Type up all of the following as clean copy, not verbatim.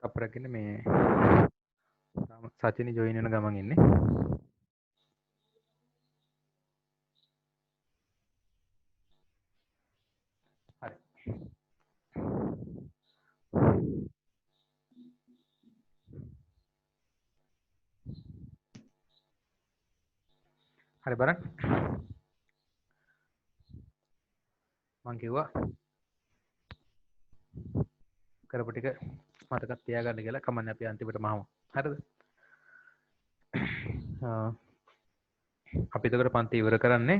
අපරගෙන මේ සචිනි ජොයින් වෙන ගමන් ඉන්නේ. හරි. හරි බලන්න. මං කිව්වා කරපු ටික මතකත් තියාගන්න කියලා. කමන්නේ අපි අන්තිමටම අහමු. හරිද? අපි එතකොට පන්ති ඉවර කරන්නේ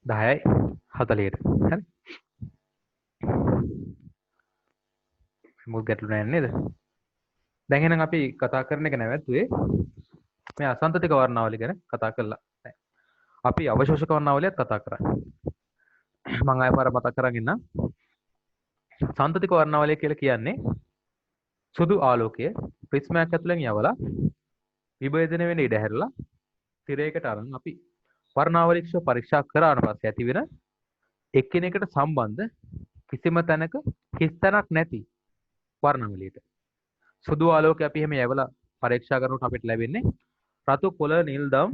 10:40ට. හරි. මොකද ගැටලු නැහැ නේද? දැන් එහෙනම් අපි කතා කරන එක නැවතුනේ මේ අසන්තතික වර්ණාවලිය ගැන කතා කළා. අපි අවශෝෂක වර්ණාවලියත් කතා කරා. මම ආයෙ පාර මතක් කරගෙන ඉන්නම්. සන්තතික වර්ණාවලිය කියලා කියන්නේ සුදු ආලෝකය ප්‍රිස්මයක් ඇතුලෙන් යවලා විභේදනය වෙන්න ඉඩ හැරලා තිරයකට අරන් අපි වර්ණාවලිය පරීක්ෂා කරාන පස්සේ ඇතිවෙන එක්කෙනෙකුට සම්බන්ධ කිසිම තැනක හිස් තැනක් නැති වර්ණාවලියට සුදු ආලෝකය අපි එහෙම යවලා පරීක්ෂා කරනකොට අපිට ලැබෙන්නේ රතු කොළ නිල් දම්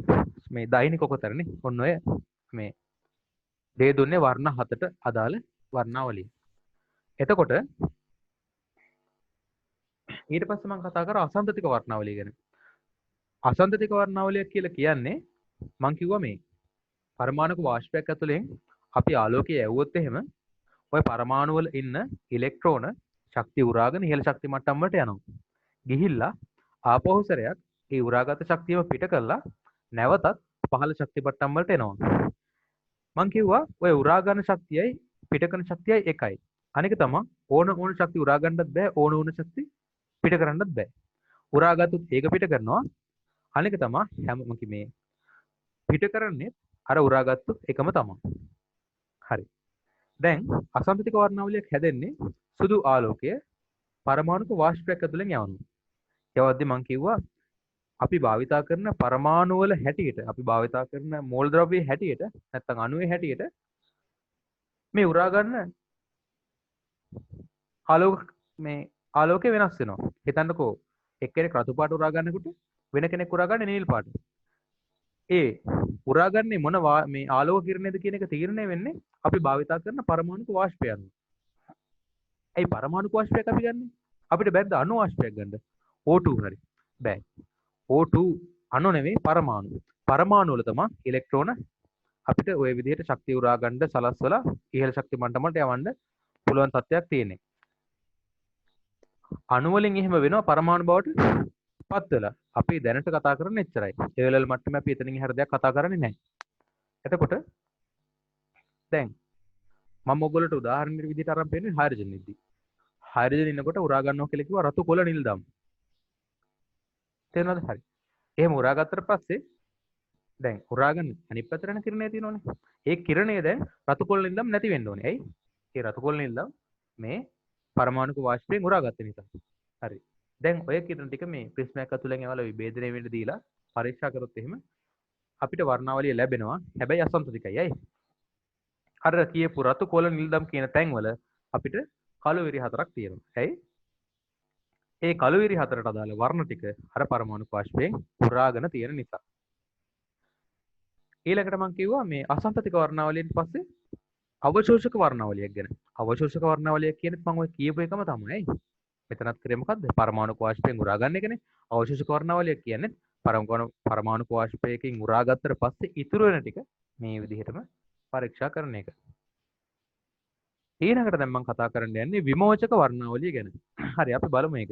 මේ දෛනික කොතරනේ ඔන්න ඔය මේ දේ දුන්නේ වර්ණ 7ට අදාළ වර්ණාවලිය. එතකොට ඊට පස්සේ මම කතා කරා අසන්තතික වර්ණාවලිය ගැන. අසන්තතික වර්ණාවලිය කියලා කියන්නේ මම කිව්වා මේ පරමාණුක වාෂ්පයක් ඇතුලෙන් අපි ආලෝකය යවුවොත් එහෙම ওই පරමාණු වල ඉන්න ඉලෙක්ට්‍රෝන ශක්තිය උරාගෙන ඉහළ ශක්ති මට්ටම් වලට යනවා. ගිහිල්ලා ආපහු සැරයක් ඒ උරාගත් ශක්තියම පිට කරලා නැවතත් පහළ ශක්ති මට්ටම් වලට එනවා. මං කිව්වා ඔය උරා ගන්න ශක්තියයි පිට කරන ශක්තියයි එකයි. අනික තමයි ඕන ශක්තිය උරා ගන්නත් බෑ ඕන ශක්තිය පිට කරන්නත් බෑ. උරා ගත්තොත් ඒක පිට කරනවා. අනික තමයි හැම මේ පිට කරන්නේ අර උරා ගත්තොත් එකම තමයි. හරි. දැන් අසන්තතික වර්ණාවලියක් හැදෙන්නේ සුදු ආලෝකය පරමාණුක වාෂ්පයක් ඇතුලෙන් යවනවා. යවද්දි මං කිව්වා අපි භාවිතා කරන පරමාණු වල හැටියට අපි භාවිතා කරන මෝල් ද්‍රව්‍යයේ හැටියට නැත්නම් අණුවේ හැටියට මේ උරා ගන්න ආලෝකය වෙනස් වෙනවා. හිතන්නකෝ එක්කෙනෙක් රතු පාට උරා ගන්නකොට වෙන කෙනෙක් උරා ගන්නේ නිල් පාට. ඒ උරා ගන්නේ මොන මේ ආලෝක කිරණයද කියන එක තීරණය වෙන්නේ අපි භාවිතා කරන පරමාණුක වාෂ්පය අනුව. ඇයි පරමාණුක වාෂ්පයක් අපි ගන්නෙ? අපිට බැද්ද අණු වාෂ්පයක් ගන්න. O2 හරි. බෑ. O2 අණු නෙවෙයි පරමාණු. පරමාණු වල තමයි ඉලෙක්ට්‍රෝන අපිට ওই විදිහට ශක්තිය උරා ගන්න සලස්වලා ඉහළ ශක්ති මට්ටමට යවන්න පුළුවන් තත්ත්වයක් තියෙන්නේ. අණු වලින් එහෙම වෙනවා පරමාණු බවට පත් වෙලා. අපි දැනට කතා කරන්නේ එච්චරයි. ඒ ලෙවල් මට්ටමේ අපි එතනින් එහාට දෙයක් කතා කරන්නේ නැහැ. එතකොට දැන් මම ඔයගොල්ලන්ට උදාහරණයක් විදිහට අරන් පෙන්නන්නේ හයිඩ්‍රජන් ඉද්දි. හයිඩ්‍රජන් ඉන්නකොට උරා ගන්නවා කියලා කිව්වා රතු කොළ නිල් දම්. තේරෙනවද? හරි. එහෙම උරා ගත්තට පස්සේ දැන් උරාගන්න අනිත් පැත්තට යන කිරණය තියෙනවනේ. ඒ කිරණය දැන් රතු කොළ නිල් දම් නැති වෙන්න ඕනේ. ඇයි? ඒ රතු කොළ නිල් දම් මේ පරමාණුක වාෂ්පයෙන් උරාගත්ත නිසා. හරි. දැන් ඔය කිරණ ටික මේ ප්‍රිස්මයක් ඇතුලෙන් යවලා විභේදනය වෙන්න දීලා පරීක්ෂා කරොත් එහෙම අපිට වර්ණාවලිය ලැබෙනවා. හැබැයි අසන්තතිකයි. ඇයි? අර කියපු රතු කොළ නිල් දම් කියන තැන්වල අපිට කළු විරි හතරක් තියෙනවා. ඇයි? ඒ කළු විරි හතරට අදාළ වර්ණ ටික අර පරමාණු වාෂ්පයෙන් උරාගෙන තියෙන නිසා. ඊළඟට මම කිව්වා මේ අසන්තතික වර්ණාවලියෙන් පස්සේ අවශෝෂක වර්ණාවලියක් ගැන. අවශෝෂක වර්ණාවලිය කියන්නේ මම ඔය කියපු එකම තමයි. මෙතනත් කරේ මොකද්ද? පරමාණු වාෂ්පයෙන් උරා ගන්න එකනේ. අවශෝෂක වර්ණාවලිය කියන්නේ පරමාණු වාෂ්පයකින් උරා ගත්තට පස්සේ ඉතුරු වෙන ටික මේ විදිහටම පරීක්ෂා කරන එක. ඊළඟට දැන් මම කතා කරන්න යන්නේ විමෝචක වර්ණාවලිය ගැන. හරි අපි බලමු මේක.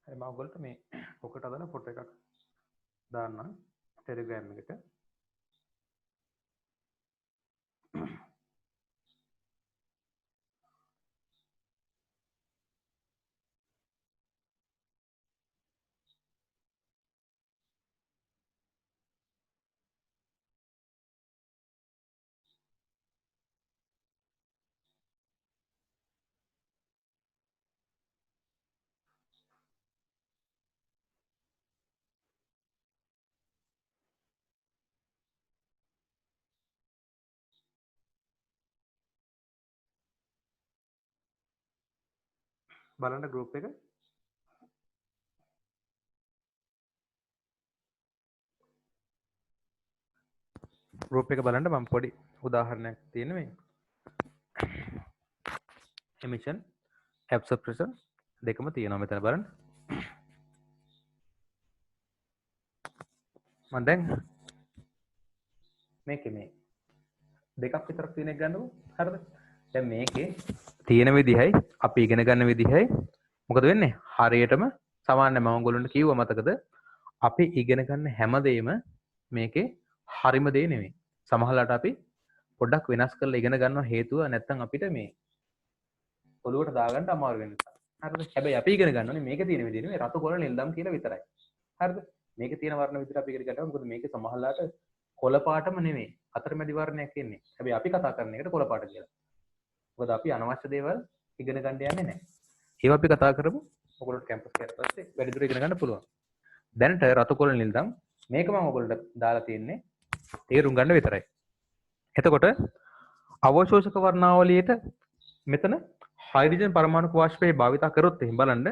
හරි මම ඔයගොල්ලන්ට මේ ඔකට අදාළ ෆොටෝ එකක් දාන්නම් ටෙලිග්‍රෑම් එකට. බලන්න ගෲප් එක. ගෲප් එක බලන්න මම පොඩි උදාහරණයක් තියෙන මේ emission absorption දෙකම තියෙනවා මෙතන බලන්න. මම දැන් මේකේ මේ දෙකක් විතරක් තියෙන එක ගන්නකො. හරිද? දැන් මේකේ තියෙන විදිහයි අපි ඉගෙන ගන්න විදිහයි මොකද වෙන්නේ? හරියටම සමානයි. මම ඔයගොල්ලන්ට කිව්වා මතකද? අපි ඉගෙන ගන්න හැමදේම මේකේ හරිම දේ නෙමෙයි. සමහරවිට අපි පොඩ්ඩක් වෙනස් කරලා ඉගෙන ගන්නවා හේතුව නැත්තම් අපිට මේ ඔළුවට දාගන්න අමාරු වෙන නිසා. හරිද? හැබැයි අපි ඉගෙන ගන්න ඕනේ මේකේ තියෙන විදිහ නෙමෙයි රතු කොළ නිල්දම් කියලා විතරයි. හරිද? මේකේ තියෙන වර්ණ විදිහට අපි ඉගෙන ගන්නවා. මොකද මේකේ සමහරවිට කොළ පාටම නෙමෙයි අතරමැදි වර්ණයක් එන්නේ. හැබැයි අපි කතා කරන එකට කොළ පාට කියලා. මොකද අපි අනවශ්‍ය දේවල් ඉගෙන ගන්න යන්නේ නැහැ. ඒවා අපි කතා කරමු. ඔයගොල්ලෝ කැම්පස් එකට පස්සේ වැඩිදුර ඉගෙන ගන්න පුළුවන්. දැනට රතු කොළ නිල්දම් මේක මම ඔයගොල්ලන්ට දාලා තියෙන්නේ තේරුම් ගන්න විතරයි. එතකොට අවශෝෂක වර්ණාවලියට මෙතන හයිඩ්‍රජන් පරමාණු වාෂ්පය භාවිත කරොත් එහෙනම් බලන්න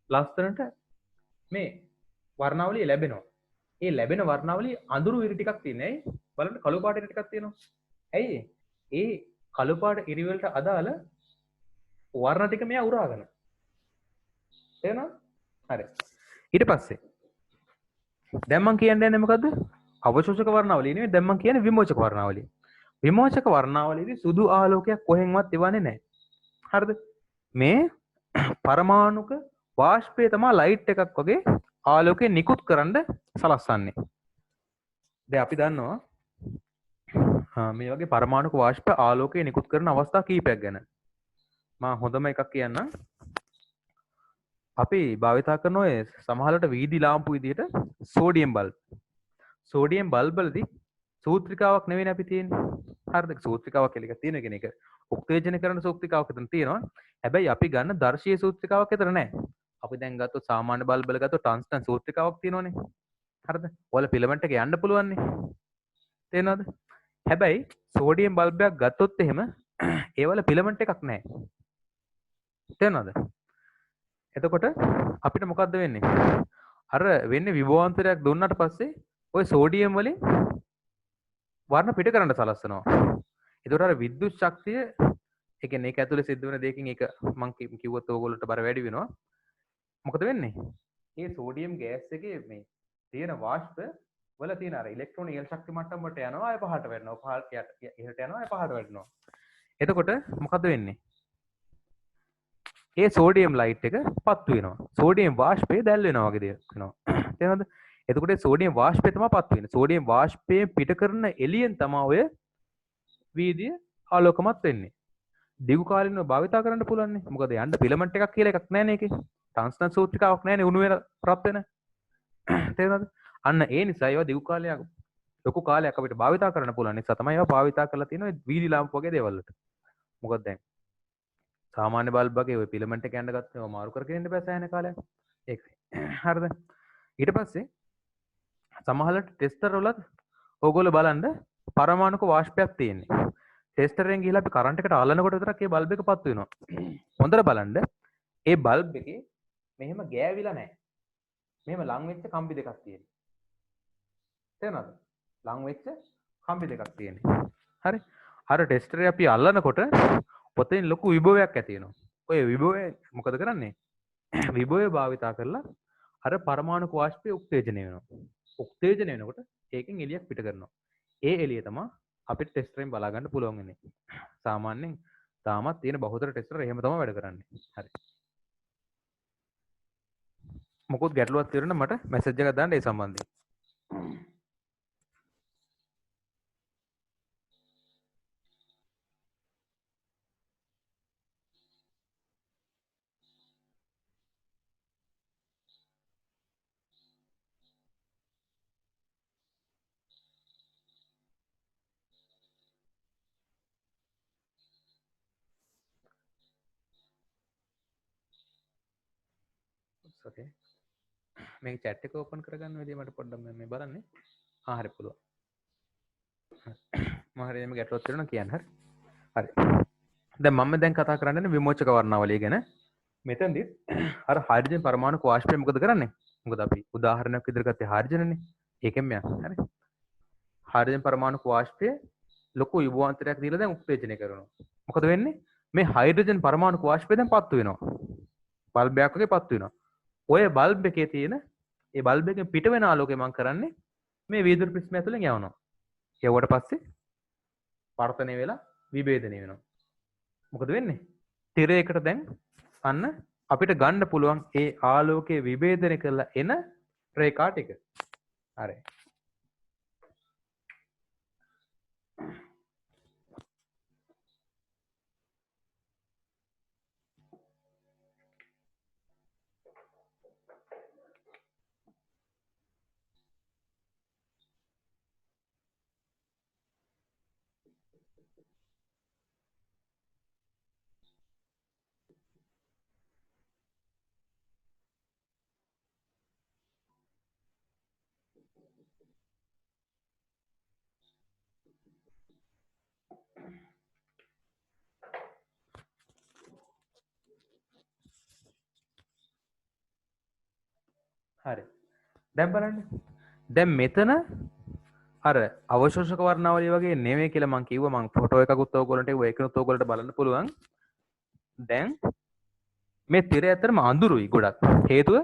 ලස්සනට මේ වර්ණාවලිය ලැබෙනවා. ඒ ලැබෙන වර්ණාවලිය අඳුරු ඉරි ටිකක් තියෙනවා. බලන්න කළු පාට ඉරි ටිකක් තියෙනවා. ඇයි ඒ කළු පාට ඉරි වලට අදාළ වර්ණ ටික මෙයා උරාගෙන. තේරෙනවද? හරි. ඊට පස්සේ දැන් මම කියන්නේ මොකද්ද? අවශෝෂක වර්ණාවලිය නෙවෙයි දැන් මම කියන්නේ විමෝචක වර්ණාවලිය. විමෝචක වර්ණාවලියේදී සුදු ආලෝකයක් කොහෙන්වත් එවන්නේ නැහැ. හරිද? මේ පරමාණුක වාෂ්පය තමයි ලයිට් එකක් වගේ ආලෝකය නිකුත් කරන්න සලස්වන්නේ. දැන් අපි දන්නවා මේ වගේ පරමාණුක වාෂ්ප ආලෝකය නිකුත් කරන අවස්ථා කීපයක් ගැන. මම හොඳම එකක් කියන්නම්. අපි භාවිතා කරන ඔය සමහරවිට වීදි ලාම්පු විදිහට සෝඩියම් බල්බ්. සෝඩියම් බල්බ් වලදී සූත්‍රිකාවක් නෙවෙයි අපි තියෙන්නේ. හරිද? සූත්‍රිකාවක් කියලා එකක් තියෙන කෙනෙක්. උත්තේජන කරන සූත්‍රිකාවක් එතන තියෙනවා. හැබැයි අපි ගන්න දර්ශීය සූත්‍රිකාවක් එතන නැහැ. අපි දැන් ගත්තොත් සාමාන්‍ය බල්බ් වල ගත්තොත් ටන්ස්ටන් සූත්‍රිකාවක් තියෙනවනේ. හරිද? ඔයාලා ෆිලමන්ට් එක යන්න පුළුවන්නේ. තේරෙනවද? හැබැයි සෝඩියම් බල්බ් එකක් ගත්තොත් එහෙම ඒවල ෆිලමන්ට් එකක් නැහැ. තේරෙනවද? එතකොට අපිට මොකද්ද වෙන්නේ? අර වෙන්නේ විභවාන්තරයක් දුන්නාට පස්සේ ওই සෝඩියම් වලින් වර්ණ පිට කරන්න සලස්වනවා. ඒතකොට අර විද්‍යුත් ශක්තිය ඒ කියන්නේ ඒක ඇතුලේ සිද්ධ වෙන දෙයකින් ඒක මම කිව්වොත් ඕගොල්ලන්ට බර වැඩි වෙනවා. මොකද වෙන්නේ? මේ සෝඩියම් ගෑස් එකේ මේ තියෙන වාෂ්ප වල තියෙන අර ඉලෙක්ට්‍රෝන ඉහළ ශක්ති මට්ටම වලට යනවා ආය පහළට වැටෙනවා. පහළට ඉහළට යනවා ආය පහළට වැටෙනවා. එතකොට මොකද වෙන්නේ? ඒ සෝඩියම් ලයිට් එක පත්තු වෙනවා. සෝඩියම් වාෂ්පය දැල් වෙනවා වගේ දෙයක් වෙනවා. තේරෙනවද? එතකොට සෝඩියම් වාෂ්පය තමයි පත්තු වෙන්නේ. සෝඩියම් වාෂ්පයෙන් පිට කරන එළියෙන් තමයි ඔය වීදිය ආලෝකමත් වෙන්නේ. දිගු කාලිනව භාවිතා කරන්න පුළුවන් නේ. මොකද යන්න ෆිලමන්ට් එකක් කියලා එකක් නැහැ නේ ඒකේ. ටන්ස්ටන් සූත්‍රිකාවක් නැහැ නේ උණු වෙන රත් වෙන. තේරෙනවද? අන්න ඒ නිසා ඒවා දිගු කාලයක් ලොකු කාලයක් අපිට භාවිතා කරන්න පුළුවන් නිසා තමයි ඒවා භාවිතා කරලා තියෙන්නේ වීලි ලාම්පු වගේ දේවල් වලට. මොකද දැන් සාමාන්‍ය බල්බ් වගේ ඔය ෆිලමන්ට් එක යන්න ගත්තම ඒවා මාරු කරගෙන ඉන්න බෑ සෑහෙන කාලයක්. ඒකයි. හරිද? ඊට පස්සේ සමහරවිට ටෙස්ටර් වලත් ඕගොල්ලෝ බලන්න පරමාණුක වාෂ්පයක් තියෙන්නේ. ටෙස්ටරෙන් ගිහලා අපි කරන්ට් එකට අල්ලනකොට විතරක් ඒ බල්බ් එක පත් වෙනවා. හොඳට බලන්න ඒ බල්බ් එකේ මෙහෙම ගෑවිලා නැහැ. මෙහෙම ලං වෙච්ච කම්බි දෙකක් තියෙනවා. තේරෙනවද? ලං වෙච්ච කම්බි දෙකක් තියෙනවා. හරි? අර ටෙස්ටරේ අපි අල්ලනකොට පොතෙන් ලොකු විභවයක් ඇති වෙනවා. ඔය විභවය මොකද කරන්නේ? විභවය භාවිතා කරලා අර පරමාණු වාෂ්පය උත්තේජනය වෙනවා. උත්තේජනය වෙනකොට ඒකෙන් එළියක් පිට කරනවා. ඒ එළිය තමයි අපිට ටෙස්ටරෙන් බලා ගන්න පුළුවන් වෙන්නේ. සාමාන්‍යයෙන් තාමත් තියෙන බහුතර ටෙස්ටර් එහෙම තමයි වැඩ කරන්නේ. හරි. මොකොත් ගැටලුවක් තියෙනවා මට මැසේජ් එකක් දාන්න ඒ සම්බන්ධයෙන්. ඕකේ. මේ chat එක open කරගන්න විදිය මට පොඩ්ඩක් මේ බලන්න. හරි පුළුවන්. මම හරියටම ගැටලුවක් තියෙනවා කියන්න හරි. හරි. දැන් මම දැන් කතා කරන්නේ විමෝචක වර්ණාවලිය ගැන. මෙතනදී අර හයිඩ්‍රජන් පරමාණු වාෂ්පය මොකද කරන්නේ? මොකද අපි උදාහරණයක් විදිහට ගත්තේ හයිඩ්‍රජන්නේ. ඒකෙන් මෙයා හරි. හයිඩ්‍රජන් පරමාණු වාෂ්පය ලොකු විභවාන්තරයක් දීලා දැන් උත්තේජනය කරනවා. මොකද වෙන්නේ? මේ හයිඩ්‍රජන් පරමාණු වාෂ්පය දැන් පත්තු වෙනවා. බල්බයක් වගේ පත්තු වෙනවා. ඔය බල්බ් එකේ තියෙන ඒ බල්බ් එකෙන් පිට වෙන ආලෝකය මම කරන්නේ මේ වීදුරු ප්‍රිස්මය ඇතුලෙන් යවනවා. යවුවට පස්සේ පර්තනය වෙලා විභේදනය වෙනවා. මොකද වෙන්නේ? තිරයකට දැන් අන්න අපිට ගන්න පුළුවන් ඒ ආලෝකයේ විභේදනය කරලා එන රේඛා ටික. හරි. හරි. දැන් බලන්න. දැන් මෙතන අර අවශෝෂක වර්ණාවලිය වගේ නෙමෙයි කියලා මම කිව්වා. මම ෆොටෝ එකකුත් ඕගොල්ලන්ට ඒව ඒකනොත් ඕගොල්ලන්ට බලන්න පුළුවන්. දැන් මේ තිරය ඇත්තටම අඳුරුයි ගොඩක්. හේතුව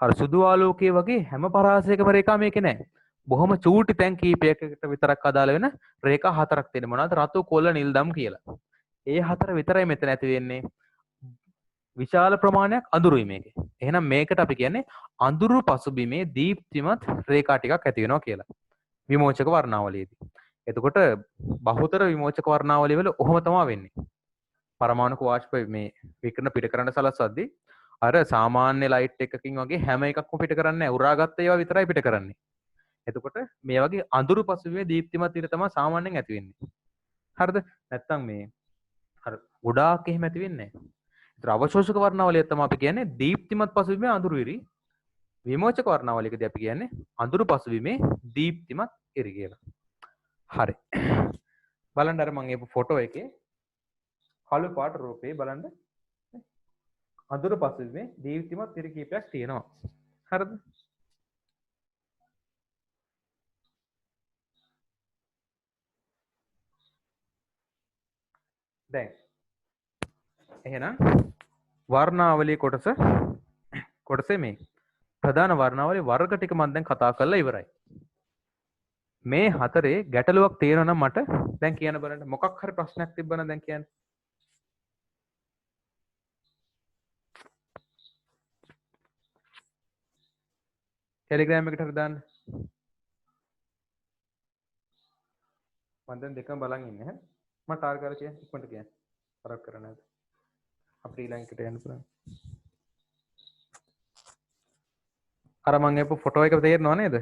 අර සුදු ආලෝකයේ වගේ හැම පරාසයකම රේඛා මේකේ නැහැ. බොහොම චූටි තැන් කීපයකට විතරක් අදාළ වෙන රේඛා හතරක් තියෙන මොනවාද? රතු, කොළ, නිල්, දම් කියලා. ඒ හතර විතරයි මෙතන ඇති වෙන්නේ. විශාල ප්‍රමාණයක් අඳුරුයි මේකේ. එහෙනම් මේකට අපි කියන්නේ අඳුරු පසුබිමේ දීප්තිමත් රේඛා ටිකක් ඇති වෙනවා කියලා. විමෝචක වර්ණාවලියේදී. එතකොට බහුතර විමෝචක වර්ණාවලිය වල ඔහොම තමයි වෙන්නේ. පරමාණුක වාෂ්ප මේ විකිරණ පිට කරන්න සලස්වද්දී අර සාමාන්‍ය ලයිට් එකකින් වගේ හැම එකක්ම පිට කරන්නේ නැහැ. උරාගත්ත ඒවා විතරයි පිට කරන්නේ. එතකොට මේ වගේ අඳුරු පසුබිමේ දීප්තිමත් ඉර තමයි සාමාන්‍යයෙන් ඇති වෙන්නේ. හරිද? නැත්තම් මේ අර ගොඩාක් එහෙම ඇති වෙන්නේ නැහැ. ඒතර අවශෝෂක වර්ණාවලිය තමයි අපි කියන්නේ දීප්තිමත් පසුබිමේ අඳුරු ඉරි. විමෝචක වර්ණාවලියකදී අපි කියන්නේ අඳුරු පසුබිමේ දීප්තිමත් ඉරි කියලා. හරි. බලන්න අර මම ඒ ෆොටෝ එකේ කළු පාට රූපේ බලන්න අඳුරු පසුබිමේ දීප්තිමත් ඉරි කීපයක් තියෙනවා. හරිද? දැන් එහෙනම් වර්ණාවලිය කොටසේ මේ ප්‍රධාන වර්ණාවලිය වර්ග ටික මම දැන් කතා කරලා ඉවරයි. මේ හතරේ ගැටලුවක් තියෙනවා නම් මට දැන් කියන්න බලන්න. මොකක් හරි ප්‍රශ්නයක් තිබ්බනම් දැන් කියන්න. ටෙලිග්‍රෑම් එකට හරි දාන්න. මම දැන් දෙකම බලන් ඉන්නේ ඈ. මම ටාර්ගට් කරලා කියන්න ඉක්මනට කියන්න. කරක් කරන්නේ නැද්ද? අපේ ඊළඟ එකට යන්න පුළුවන්. අර මම එපු ෆොටෝ එක තේරෙනව නේද?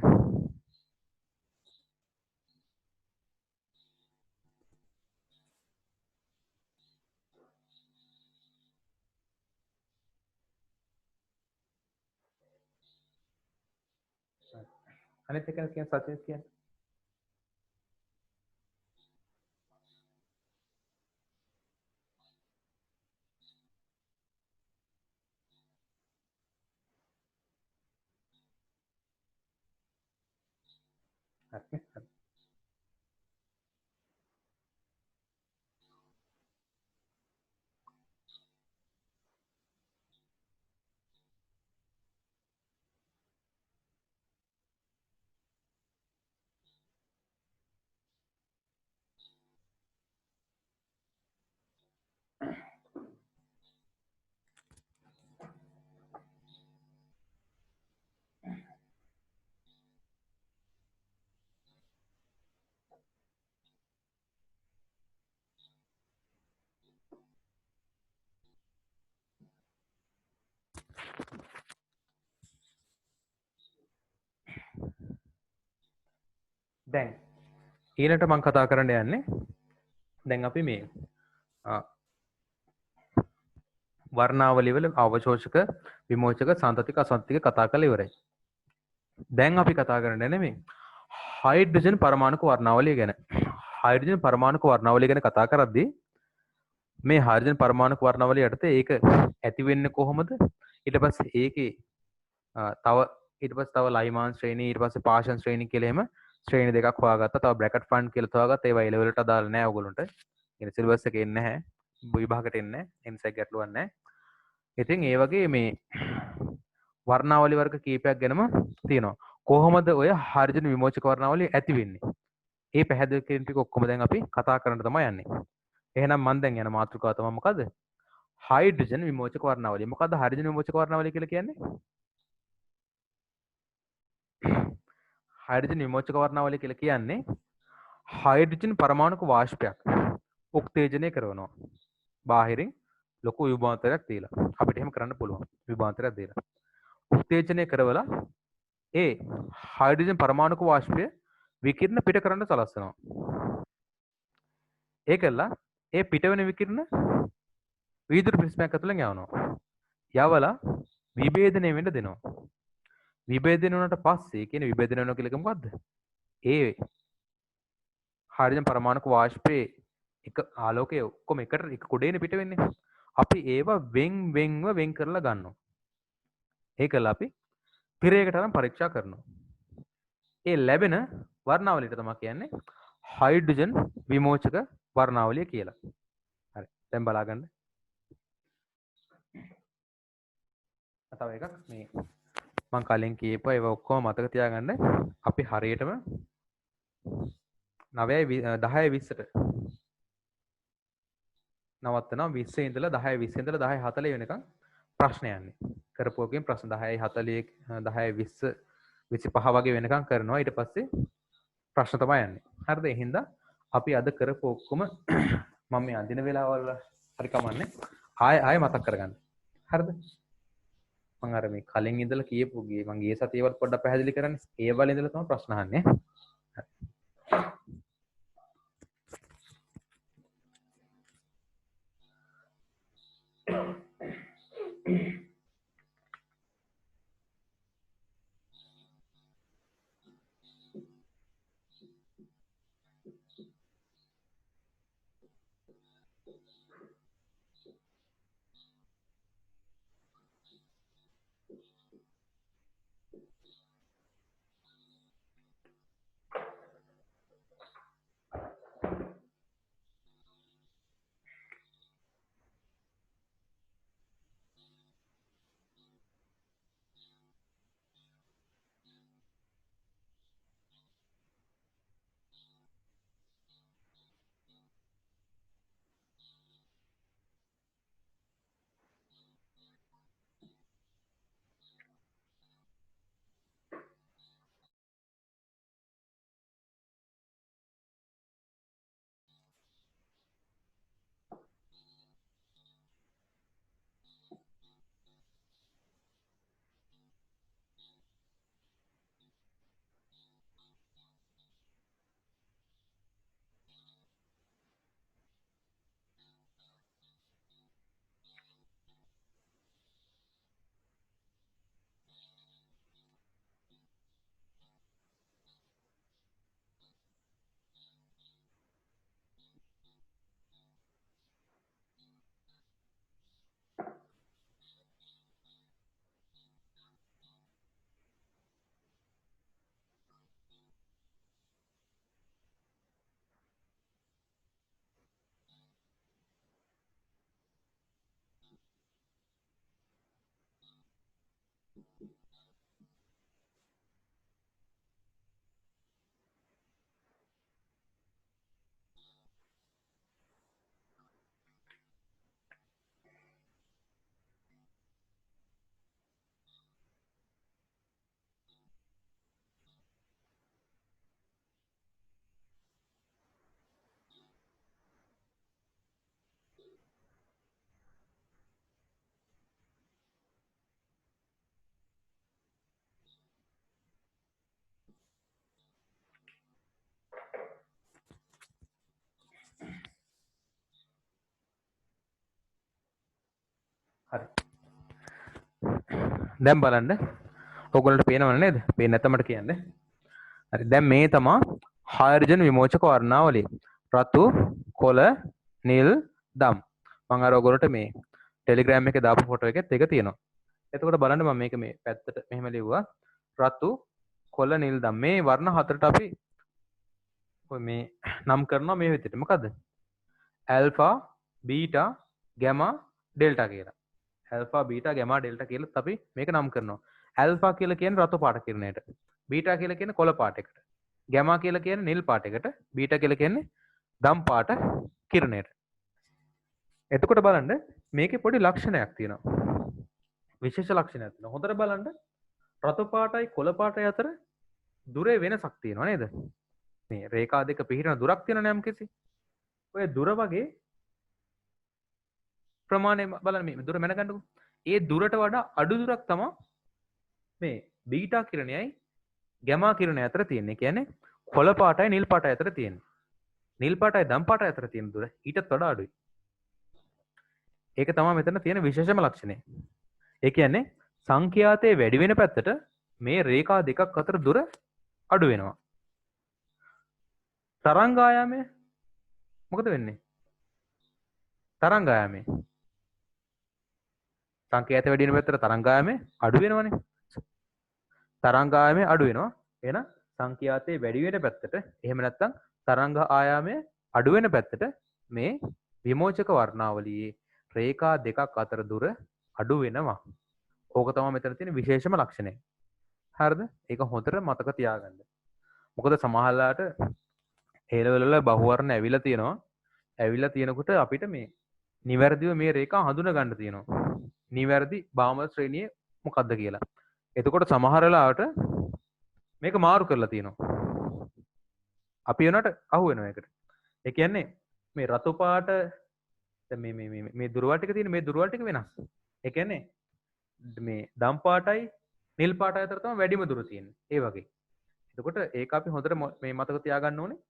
අනිත් එක කියන්න සත්‍යස් කියන්න. හරි. දැන් ඊළඟට මම කතා කරන්න යන්නේ දැන් අපි මේ වර්ණාවලිය වල අවශෝෂක විමෝචක සන්තතික අසන්තතික කතා කරලා ඉවරයි. දැන් අපි කතා කරන්න යන්නේ මේ හයිඩ්‍රජන් පරමාණුක වර්ණාවලිය ගැන. හයිඩ්‍රජන් පරමාණුක වර්ණාවලිය ගැන කතා කරද්දී මේ හයිඩ්‍රජන් පරමාණුක වර්ණාවලිය යටතේ ඒක ඇති වෙන්නේ කොහොමද? ඊට පස්සේ ඒකේ තව ලයිමාන් ශ්‍රේණී ඊට පස්සේ පාෂන් ශ්‍රේණී කියලා එහෙම ශ්‍රේණි දෙකක් හොයාගත්තා. තව බ්‍රැකට් ෆන්ඩ් කියලා හොයාගත්තා. ඒවා A level ට අදාළ නැහැ ඔයගොල්ලන්ට. ඉතින් සිලබස් එකේ එන්නේ නැහැ. විභාගයට එන්නේ නැහැ. ඒ නිසා ගැටලුවක් නැහැ. ඉතින් ඒ වගේ මේ වර්ණාවලි වර්ග කීපයක් ගැනම තියෙනවා. කොහොමද ඔය හයිඩ්‍රජන් විමෝචක වර්ණාවලිය ඇති වෙන්නේ? ඒ පැහැදිලි කිරීම ටික ඔක්කොම දැන් අපි කතා කරන්න තමයි යන්නේ. එහෙනම් මම දැන් යන මාතෘකාව තමයි මොකද්ද? හයිඩ්‍රජන් විමෝචක වර්ණාවලිය. මොකද්ද හයිඩ්‍රජන් විමෝචක වර්ණාවලිය කියලා කියන්නේ? හයිඩ්‍රජන් විමෝචක වර්ණාවලිය කියලා කියන්නේ හයිඩ්‍රජන් පරමාණුක වාෂ්පයක් උත්තේජනය කරනවා. බාහිරින් ලොකු විභවාන්තරයක් දීලා. අපිට එහෙම කරන්න පුළුවන්. විභවාන්තරයක් දීලා. උත්තේජනය කරවලා ඒ හයිඩ්‍රජන් පරමාණුක වාෂ්පය විකිරණ පිට කරන්න සලස්වනවා. ඒකලා ඒ පිටවෙන විකිරණ වීදුරු ප්‍රිස්මයක් ඇතුළෙන් යවනවා. යවලා විභේදනය වෙන්න දෙනවා. විභේදනය වුණාට පස්සේ කියන්නේ විභේදනය වෙනවා කියලා මොකද්ද? ඒ හයිඩ්‍රජන් පරමාණුක වාෂ්පයේ එක ආලෝකයේ ඔක්කොම එකට එක කුඩේනේ පිට වෙන්නේ. අපි ඒවා වෙන්ව වෙන් කරලා ගන්නවා. ඒකලා අපි තිරයකට අරන් පරීක්ෂා කරනවා. ඒ ලැබෙන වර්ණාවලියට තමයි කියන්නේ හයිඩ්‍රජන් විමෝචක වර්ණාවලිය කියලා. හරි. දැන් බලාගන්න. තව එකක් මේ මම කලින් කියපුවා ඒවා ඔක්කොම මතක තියාගන්න. අපි හරියටම 9යි 10යි 20ට නවත්තනවා 20 ඉඳලා 10යි 20 ඉඳලා 10යි 40 වෙනකන් ප්‍රශ්න යන්නේ. කරපුවකින් ප්‍රශ්න 10යි 40 10යි 20 25 වගේ වෙනකන් කරනවා. ඊට පස්සේ ප්‍රශ්න තමයි යන්නේ. හරිද? ඒ හින්දා අපි අද කරපු ඔක්කොම මම මේ අඳින වෙලාවල් හරි කමන්නේ. ආයෙ මතක් කරගන්න. හරිද? මම අර මේ කලින් ඉඳලා කියපු මම ගිය සතියේවත් පොඩ්ඩක් පැහැදිලි කරන්නේ. ඒ වල ඉඳලා තමයි ප්‍රශ්න අහන්නේ. හරි. දැන් බලන්න. ඔයගොල්ලන්ට පේනවද නේද? පේන්නේ නැත්නම් මට කියන්න. හරි. දැන් මේ තමයි හයිඩ්‍රජන් විමෝචක වර්ණාවලිය. රතු, කොළ, නිල්, දම්. මම අර ඔයගොල්ලන්ට මේ ටෙලිග්‍රෑම් එකේ දාපු ෆොටෝ එකෙත් ඒක තියෙනවා. එතකොට බලන්න මම මේක මේ පැත්තට මෙහෙම ලිව්වා. රතු, කොළ, නිල්, දම්. මේ වර්ණ හතරට අපි ඔය මේ නම් කරනවා මේ විදිහට. මොකද්ද? ඇල්ෆා, බීටා, ගැමා, ඩෙල්ටා කියලා. ඇල්ෆා, බීටා, ගැමා, ඩෙල්ටා කියලා අපි මේක නම් කරනවා. ඇල්ෆා කියලා කියන්නේ රතු පාට කිරණයට. බීටා කියලා කියන්නේ කොළ පාටයකට. ගැමා කියලා කියන්නේ නිල් පාටයකට. බීටා කියලා කියන්නේ දම් පාට කිරණයට. එතකොට බලන්න මේකේ පොඩි ලක්ෂණයක් තියෙනවා. විශේෂ ලක්ෂණයක් තියෙනවා. හොඳට බලන්න රතු පාටයි කොළ පාටයි අතර දුරේ වෙනසක් තියෙනවා නේද? මේ රේඛා දෙක පිහිටන දුරක් තියෙනවනේ යම්කිසි. ඔය දුර වගේ ප්‍රමාණය බලන්න මේ දුර මැනගන්නකෝ. ඒ දුරට වඩා අඩු දුරක් තමයි මේ බීටා කිරණයයි ගැමා කිරණය අතර තියෙන්නේ. කියන්නේ කොළ පාටයි නිල් පාටයි අතර තියෙන්නේ. නිල් පාටයි දම් පාටයි අතර තියෙන දුර ඊටත් වඩා අඩුයි. ඒක තමයි මෙතන තියෙන විශේෂම ලක්ෂණය. ඒ කියන්නේ සංඛ්‍යාතයේ වැඩි වෙන පැත්තට මේ රේඛා දෙකක් අතර දුර අඩු වෙනවා. තරංගායාමය මොකද වෙන්නේ? තරංගායාමය සංඛ්‍යාතයේ වැඩි වෙන පැත්තට තරංගායාමය අඩු වෙනවනේ. තරංගායාමය අඩු වෙනවා. එහෙනම් සංඛ්‍යාතයේ වැඩි වෙන පැත්තට එහෙම නැත්නම් තරංග ආයාමය අඩු වෙන පැත්තට මේ විමෝචක වර්ණාවලියේ රේඛා දෙකක් අතර දුර අඩු වෙනවා. ඕක තමයි මෙතන තියෙන විශේෂම ලක්ෂණය. හරිද? ඒක හොඳට මතක තියාගන්න. මොකද සමහරලාට A level වල බහුවර්ණ ඇවිල්ලා තියෙනවා. ඇවිල්ලා තියෙනකොට අපිට මේ නිවැරදිව මේ රේඛා හඳුනා ගන්න තියෙනවා. නිවැරදි භාමර ශ්‍රේණිය මොකක්ද කියලා. එතකොට සමහර වෙලාවට මේක මාරු කරලා තියෙනවා. අපි වෙනට අහු වෙනවා ඒකට. ඒ කියන්නේ මේ රතු පාට මේ දුරවල් ටික තියෙන මේ දුරවල් ටික වෙනස්. ඒ කියන්නේ මේ දම් පාටයි නිල් පාටයි අතර තමයි වැඩිම දුර තියෙන්නේ. ඒ වගේ. එතකොට ඒක අපි හොඳට මේ මතක තියාගන්න ඕනේ.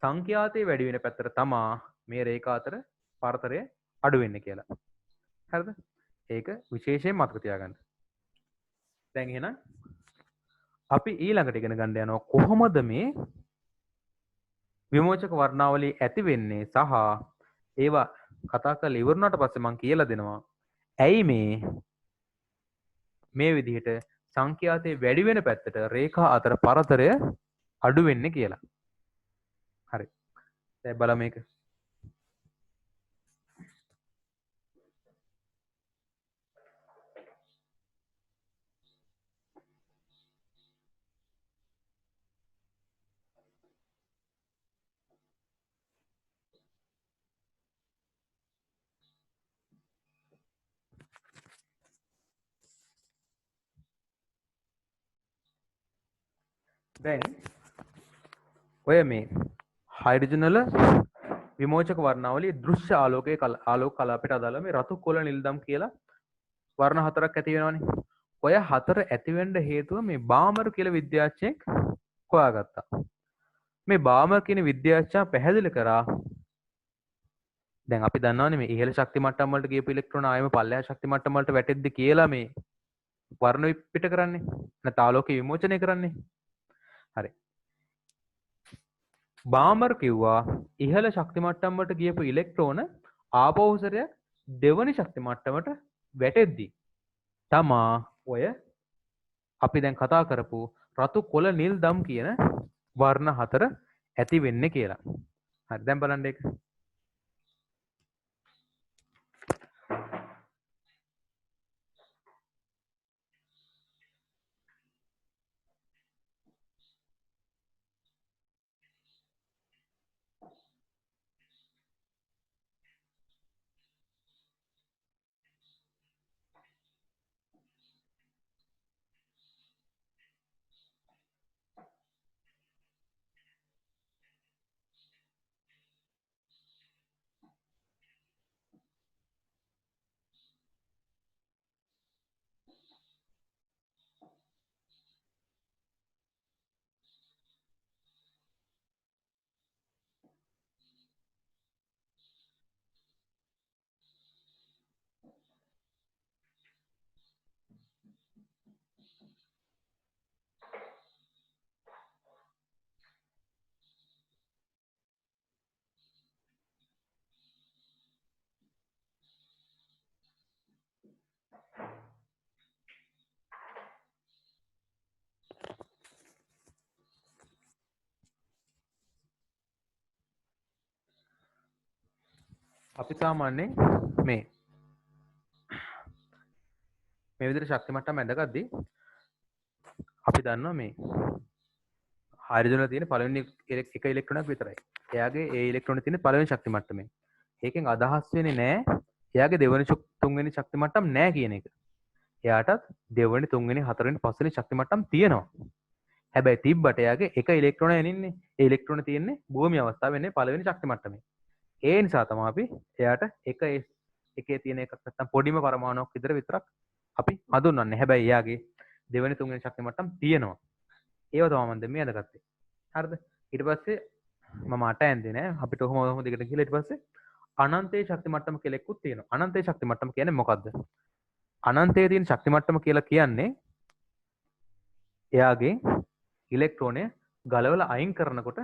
සංඛ්‍යාතයේ වැඩි වෙන පැත්තට තමා මේ රේඛා අතර පරතරය අඩු වෙන්නේ කියලා. හරිද? ඒක විශේෂයෙන් මතක තියාගන්න. දැන් එහෙනම් අපි ඊළඟට ඉගෙන ගන්න යනවා කොහොමද මේ විමෝචක වර්ණාවලිය ඇති වෙන්නේ සහ ඒවා කතා කරලා ඉවරුණාට පස්සේ මම කියලා දෙනවා ඇයි මේ විදිහට සංඛ්‍යාතයේ වැඩි වෙන පැත්තට රේඛා අතර පරතරය අඩු වෙන්නේ කියලා. හරි. දැන් බලමු මේක. දැන් ඔය මේ හයිඩ්‍රජන් වල විමෝචක වර්ණාවලිය දෘශ්‍ය ආලෝක කලාපයට අදාළ මේ රතු කොළ නිල් දම් කියලා වර්ණ හතරක් ඇති වෙනවනේ. ඔය හතර ඇති වෙන්න හේතුව මේ බාමර් කියලා විද්‍යාඥයෙක් හොයාගත්තා. මේ බාමර් කියන විද්‍යාඥයා පැහැදිලි කරා දැන් අපි දන්නවනේ මේ ඉහළ ශක්ති මට්ටම් වලට ගියපු ඉලෙක්ට්‍රෝන ආයෙම පල්ලෙහා ශක්ති මට්ටම් වලට වැටෙද්දි කියලා මේ වර්ණ පිට කරන්නේ නැත්නම් ආලෝක විමෝචනය කරන්නේ. හරි. බාමර් කිව්වා ඉහළ ශක්ති මට්ටම් වලට ගියපු ඉලෙක්ට්‍රෝන ආපෞසරයක් දෙවනි ශක්ති මට්ටමට වැටෙද්දි තමා ඔය අපි දැන් කතා කරපු රතු කොළ නිල් දම් කියන වර්ණ හතර ඇති වෙන්නේ කියලා. හරි දැන් බලන්න ඒක. අපි සාමාන්‍යයෙන් මේ විදිහට ශක්ති මට්ටම ඇඳගද්දී අපි දන්නවා මේ හයිඩ්‍රජන් වල තියෙන පළවෙනි එක ඉලෙක්ට්‍රෝනයක් විතරයි. එයාගේ ඒ ඉලෙක්ට්‍රෝනේ තියෙන පළවෙනි ශක්ති මට්ටමේ. ඒකෙන් අදහස් වෙන්නේ නැහැ එයාගේ දෙවෙනි තුන්වෙනි ශක්ති මට්ටම් නැහැ කියන එක. එයාටත් දෙවෙනි තුන්වෙනි හතරවෙනි පස්වෙනි ශක්ති මට්ටම් තියෙනවා. හැබැයි තිබ්බට එයාගේ එක ඉලෙක්ට්‍රෝනයක් එනින්නේ. ඒ ඉලෙක්ට්‍රෝනේ තියෙන්නේ භූමිය අවස්ථාවේ වෙන්නේ පළවෙනි ශක්ති මට්ටමේ. ඒ නිසා තමයි අපි එයාට එකේ තියෙන එකක් නැත්තම් පොඩිම පරමාණුවක් විතරක් අපි හඳුන්වන්නේ. හැබැයි එයාගේ දෙවෙනි තුන්වෙනි ශක්ති මට්ටම් තියෙනවා. ඒව තමයි මම දැන් මේ අඳගත්තේ. හරිද? ඊට පස්සේ මම අට ඇන්දේ නෑ. අපිට ඔහොම දිගට ගිහලා ඊට පස්සේ අනන්තයේ ශක්ති මට්ටම කියලා එකකුත් තියෙනවා. අනන්තයේ ශක්ති මට්ටම කියන්නේ මොකද්ද? අනන්තයේ තියෙන ශක්ති මට්ටම කියලා කියන්නේ එයාගේ ඉලෙක්ට්‍රෝනය ගලවලා අයින් කරනකොට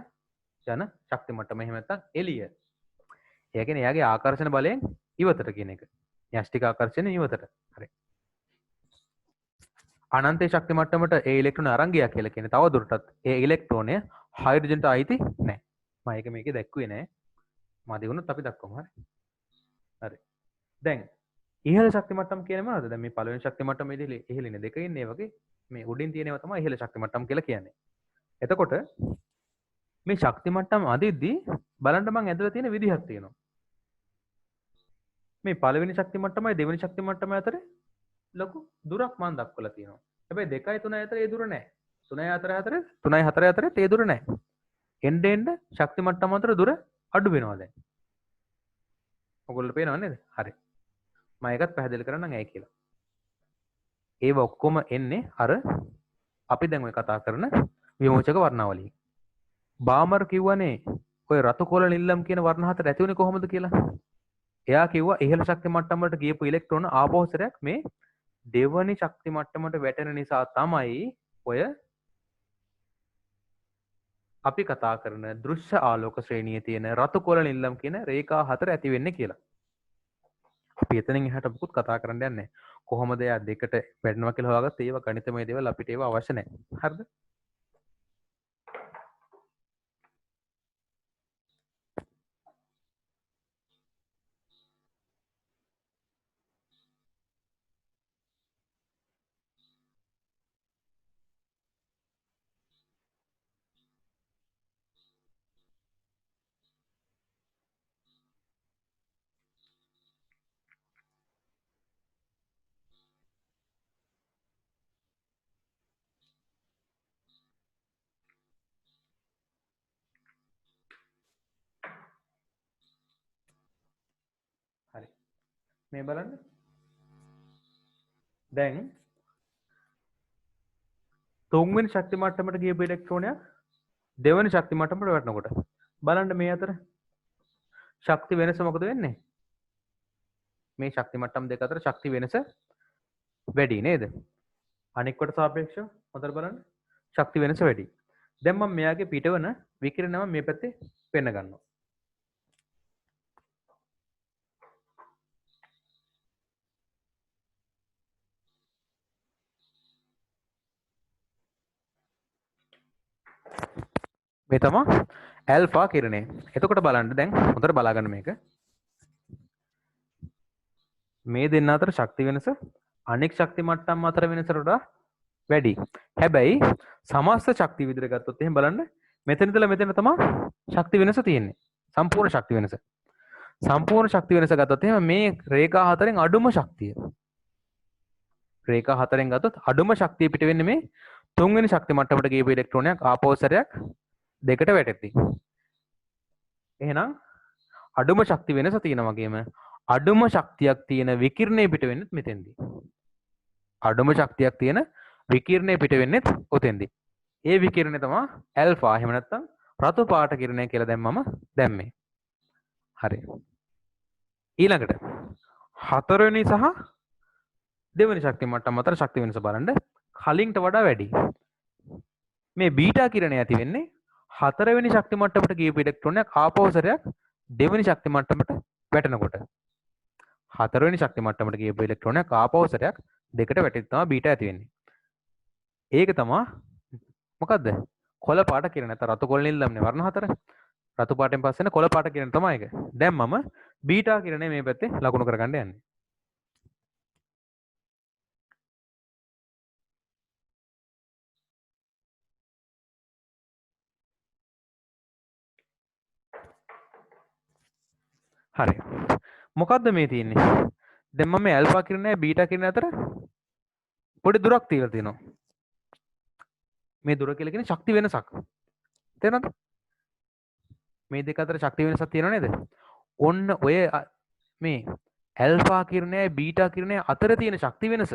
යන ශක්ති මට්ටම. එහෙම නැත්නම් එළිය. ඒ කියන්නේ එයාගේ ආකර්ෂණ බලයෙන් ඉවතට කියන එක. න්‍යෂ්ටික ආකර්ෂණය ඉවතට. හරි. අනන්තයේ ශක්ති මට්ටමට ඒ ඉලෙක්ට්‍රෝන අරන් ගියා කියලා කියන්නේ තව දුරටත් ඒ ඉලෙක්ට්‍රෝනය හයිඩ්‍රජන්ට අයිති නැහැ. මම ඒක මේකේ දැක්කුවේ නැහැ. මදි වුණොත් අපි දක්වමු. හරි. දැන් ඉහළ ශක්ති මට්ටම කියන්නේ මොනවද? දැන් මේ පළවෙනි ශක්ති මට්ටම ඉහළින් දෙක ඉන්නේ වගේ මේ උඩින් තියෙනව තමයි ඉහළ ශක්ති මට්ටම කියලා කියන්නේ. එතකොට මේ ශක්ති මට්ටම අදිද්දී බලන්න මම ඇදලා තියෙන විදිහක් තියෙනවා. මේ පළවෙනි ශක්ති මට්ටමයි දෙවෙනි ශක්ති මට්ටම අතර ලොකු දුරක් මම දක්වලා තියෙනවා. හැබැයි 2යි 3යි අතර ඒ දුර නැහැ. 3යි 4 අතරත් ඒ දුර නැහැ. එන්න එන්න ශක්ති මට්ටම අතර දුර අඩු වෙනවා දැන්. ඔයගොල්ලෝ පේනව නේද? හරි. මම ඒකත් පැහැදිලි කරන්නම් ඇයි කියලා. ඒව ඔක්කොම එන්නේ අර අපි දැන් ඔය කතා කරන විමෝචක වර්ණාවලිය. බාමර් කිව්වනේ ඔය රතු කොළ නිල්ලම් කියන වර්ණ හතර ඇති වුණේ කොහොමද කියලා. එයා කිව්වා ඉහළ ශක්ති මට්ටම වලට ගියපු ඉලෙක්ට්‍රෝන ආපෝසරයක් මේ දෙවනි ශක්ති මට්ටමට වැටෙන නිසා තමයි ඔය අපි කතා කරන දෘශ්‍ය ආලෝක ශ්‍රේණියේ තියෙන රතු කොළ නිල්ලම් කියන රේඛා හතර ඇති වෙන්නේ කියලා. අපි එතනින් එහාට මුකුත් කතා කරන්න යන්නේ නැහැ. කොහොමද එයා දෙකට වැටෙනවා කියලා හොයාගත්ත ඒවා ගණිතමය දේවල් අපිට ඒවා අවශ්‍ය නැහැ. හරිද? හරි. මේ බලන්න. දැන් තුන්වෙනි ශක්ති මට්ටමට ගියපු ඉලෙක්ට්‍රෝනයක් දෙවෙනි ශක්ති මට්ටමට වැටෙනකොට බලන්න මේ අතර ශක්ති වෙනස මොකද වෙන්නේ? මේ ශක්ති මට්ටම් දෙක අතර ශක්ති වෙනස වැඩි නේද? අනෙක්වට සාපේක්ෂව හොඳට බලන්න ශක්ති වෙනස වැඩි. දැන් මම මෙයාගේ පිටවන විකිරණම මේ පැත්තේ පෙන්න ගන්නවා. මේ තමයි ඇල්ෆා කිරණය. එතකොට බලන්න දැන් හොඳට බලා ගන්න මේක. මේ දෙන්න අතර ශක්ති වෙනස අනෙක් ශක්ති මට්ටම් අතර වෙනසට වඩා වැඩි. හැබැයි සමස්ත ශක්තිය විදිහට ගත්තොත් එහෙනම් බලන්න මෙතන ඉඳලා මෙතන තමයි ශක්ති වෙනස තියෙන්නේ. සම්පූර්ණ ශක්ති වෙනස. සම්පූර්ණ ශක්ති වෙනස ගත්තොත් එහෙනම් මේ රේඛා හතරෙන් අඩුම ශක්තිය. රේඛා හතරෙන් ගත්තොත් අඩුම ශක්තිය පිට වෙන්නේ මේ තුන්වෙනි ශක්ති මට්ටමට ගියපු ඉලෙක්ට්‍රෝනයක් ආපෝසරයක් දෙකට වැටෙද්දී. එහෙනම් අඩුම ශක්ති වෙනස තියෙන වගේම අඩුම ශක්තියක් තියෙන විකිරණය පිට වෙන්නෙත් මෙතෙන්දී. අඩුම ශක්තියක් තියෙන විකිරණය පිට වෙන්නෙත් ඔතෙන්දී. ඒ විකිරණය තමයි ඇල්ෆා. එහෙම නැත්නම් රතු පාට කිරණය කියලා දැන් මම දැම්මේ. හරි. ඊළඟට හතරවෙනි සහ දෙවෙනි ශක්ති මට්ටම අතර ශක්ති වෙනස බලන්න කලින්ට වඩා වැඩි. මේ බීටා කිරණය ඇති වෙන්නේ හතරවෙනි ශක්ති මට්ටමට ගියපු ඉලෙක්ට්‍රෝනයක් ආපෝසරයක් දෙවෙනි ශක්ති මට්ටමට වැටෙනකොට. හතරවෙනි ශක්ති මට්ටමට ගියපු ඉලෙක්ට්‍රෝනයක් ආපෝසරයක් දෙකට වැටෙද්දී තමයි බීටා ඇති වෙන්නේ. ඒක තමයි මොකද්ද? කොළ පාට කිරණ නැත්නම් රතු කොළ නිල්ලම්නේ වර්ණ හතර. රතු පාටෙන් පස්සේ එන කොළ පාට කිරණ තමයි ඒක. දැන් මම බීටා කිරණය මේ පැත්තේ ලකුණු කරගන්න යන්නේ. හරි. මොකද්ද මේ තියෙන්නේ? දැන් මම මේ ඇල්ෆා කිරණයයි බීටා කිරණය අතර පොඩි දුරක් තියලා තියෙනවා. මේ දුර කියලා කියන්නේ ශක්ති වෙනසක්. තේරෙනවද? මේ දෙක අතර ශක්ති වෙනසක් තියෙනව නේද? ඔන්න ඔය මේ ඇල්ෆා කිරණයයි බීටා කිරණය අතර තියෙන ශක්ති වෙනස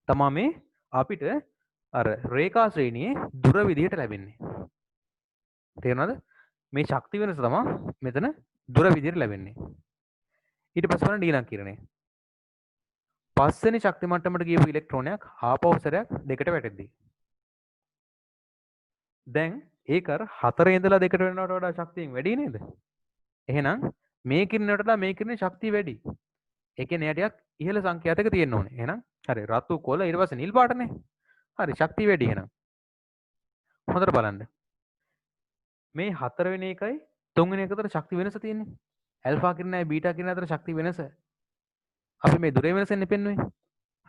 තමයි මේ අපිට අර රේඛා ශ්‍රේණියේ දුර විදිහට ලැබෙන්නේ. තේරෙනවද? මේ ශක්ති වෙනස තමයි මෙතන දුර විදිහට ලැබෙන්නේ. ඊට පස්සේ බලන්න ඊළඟ කිරණය. පස්වෙනි ශක්ති මට්ටමට ගියපු ඉලෙක්ට්‍රෝනයක් ආපහු සැරයක් දෙකට වැටෙද්දී. දැන් ඒක අර 4 ඉඳලා දෙකට වෙනවට වඩා ශක්තියෙන් වැඩි නේද? එහෙනම් මේ කිරණයට වඩා මේ කිරණේ ශක්තිය වැඩි. ඒ කියන්නේ එයා ටිකක් ඉහළ සංඛ්‍යාතයක තියෙන්න ඕනේ. එහෙනම් හරි රතු කොළ ඊට පස්සේ නිල් පාටනේ. හරි ශක්තිය වැඩි එහෙනම්. හොඳට බලන්න. මේ 4 වෙනි එකයි 3 වෙනි එක අතර ශක්ති වෙනස තියෙන්නේ. ඇල්ෆා කිරණයයි බීටා කිරණය අතර ශක්ති වෙනස. අපි මේ දුරේ වෙනසෙන් පෙන්වන්නේ.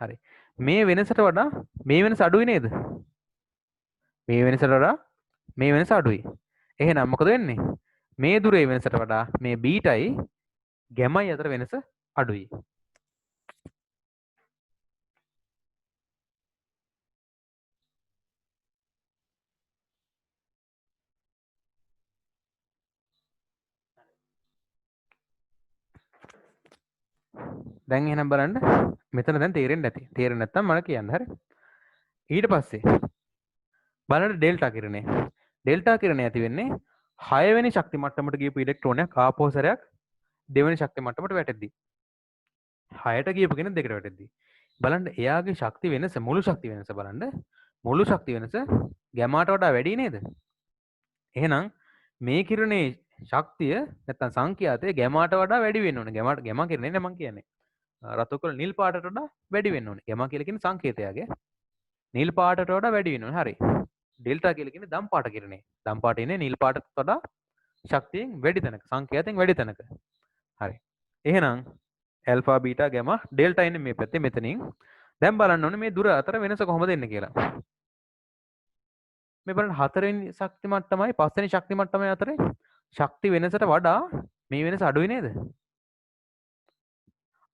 හරි. මේ වෙනසට වඩා මේ වෙනස අඩුයි නේද? මේ වෙනසට වඩා මේ වෙනස අඩුයි. එහෙනම් මොකද වෙන්නේ? මේ දුරේ වෙනසට වඩා මේ බීටයි ගැමයි අතර වෙනස අඩුයි. දැන් එහෙනම් බලන්න මෙතන දැන් තේරෙන්නේ නැති. තේරෙන්නේ නැත්නම් මම කියන්න හරි. ඊට පස්සේ බලන්න ඩෙල්ටා කිරණය. ඩෙල්ටා කිරණය ඇති වෙන්නේ 6 වෙනි ශක්ති මට්ටමට ගියපු ඉලෙක්ට්‍රෝනයක් ආපහු සැරයක් දෙවෙනි ශක්ති මට්ටමට වැටෙද්දී. 6ට ගියපු කෙනෙක් දෙකට වැටෙද්දී. බලන්න එයාගේ ශක්ති වෙනස මුළු ශක්ති වෙනස බලන්න. මුළු ශක්ති වෙනස ගැමාට වඩා වැඩි නේද? එහෙනම් මේ කිරණේ ශක්තිය නැත්තම් සංඛ්‍යාතය ගැමාට වඩා වැඩි වෙන්න ඕනේ. ගැමා කිරණේ නේ මම කියන්නේ. රතු කොළ නිල් පාටට වඩා වැඩි වෙන්න ඕනේ. ගැමා කියලා කියන්නේ සංකේතයගේ. නිල් පාටට වඩා වැඩි වෙන්න ඕනේ. හරි. ඩෙල්ටා කියලා කියන්නේ දම් පාට කිරණේ. දම් පාට ඉන්නේ නිල් පාටට වඩා ශක්තියෙන් වැඩි තැනක. සංකේතයෙන් වැඩි තැනක. හරි. එහෙනම් ඇල්ෆා බීටා ගැමා ඩෙල්ටා ඉන්නේ මේ පැත්තේ මෙතනින්. දැන් බලන්න ඕනේ මේ දුර අතර වෙනස කොහොමද එන්නේ කියලා. මේ බලන්න 4 වෙනි ශක්ති මට්ටමයි 5 වෙනි ශක්ති මට්ටමයි අතරේ ශක්ති වෙනසට වඩා මේ වෙනස අඩුයි නේද?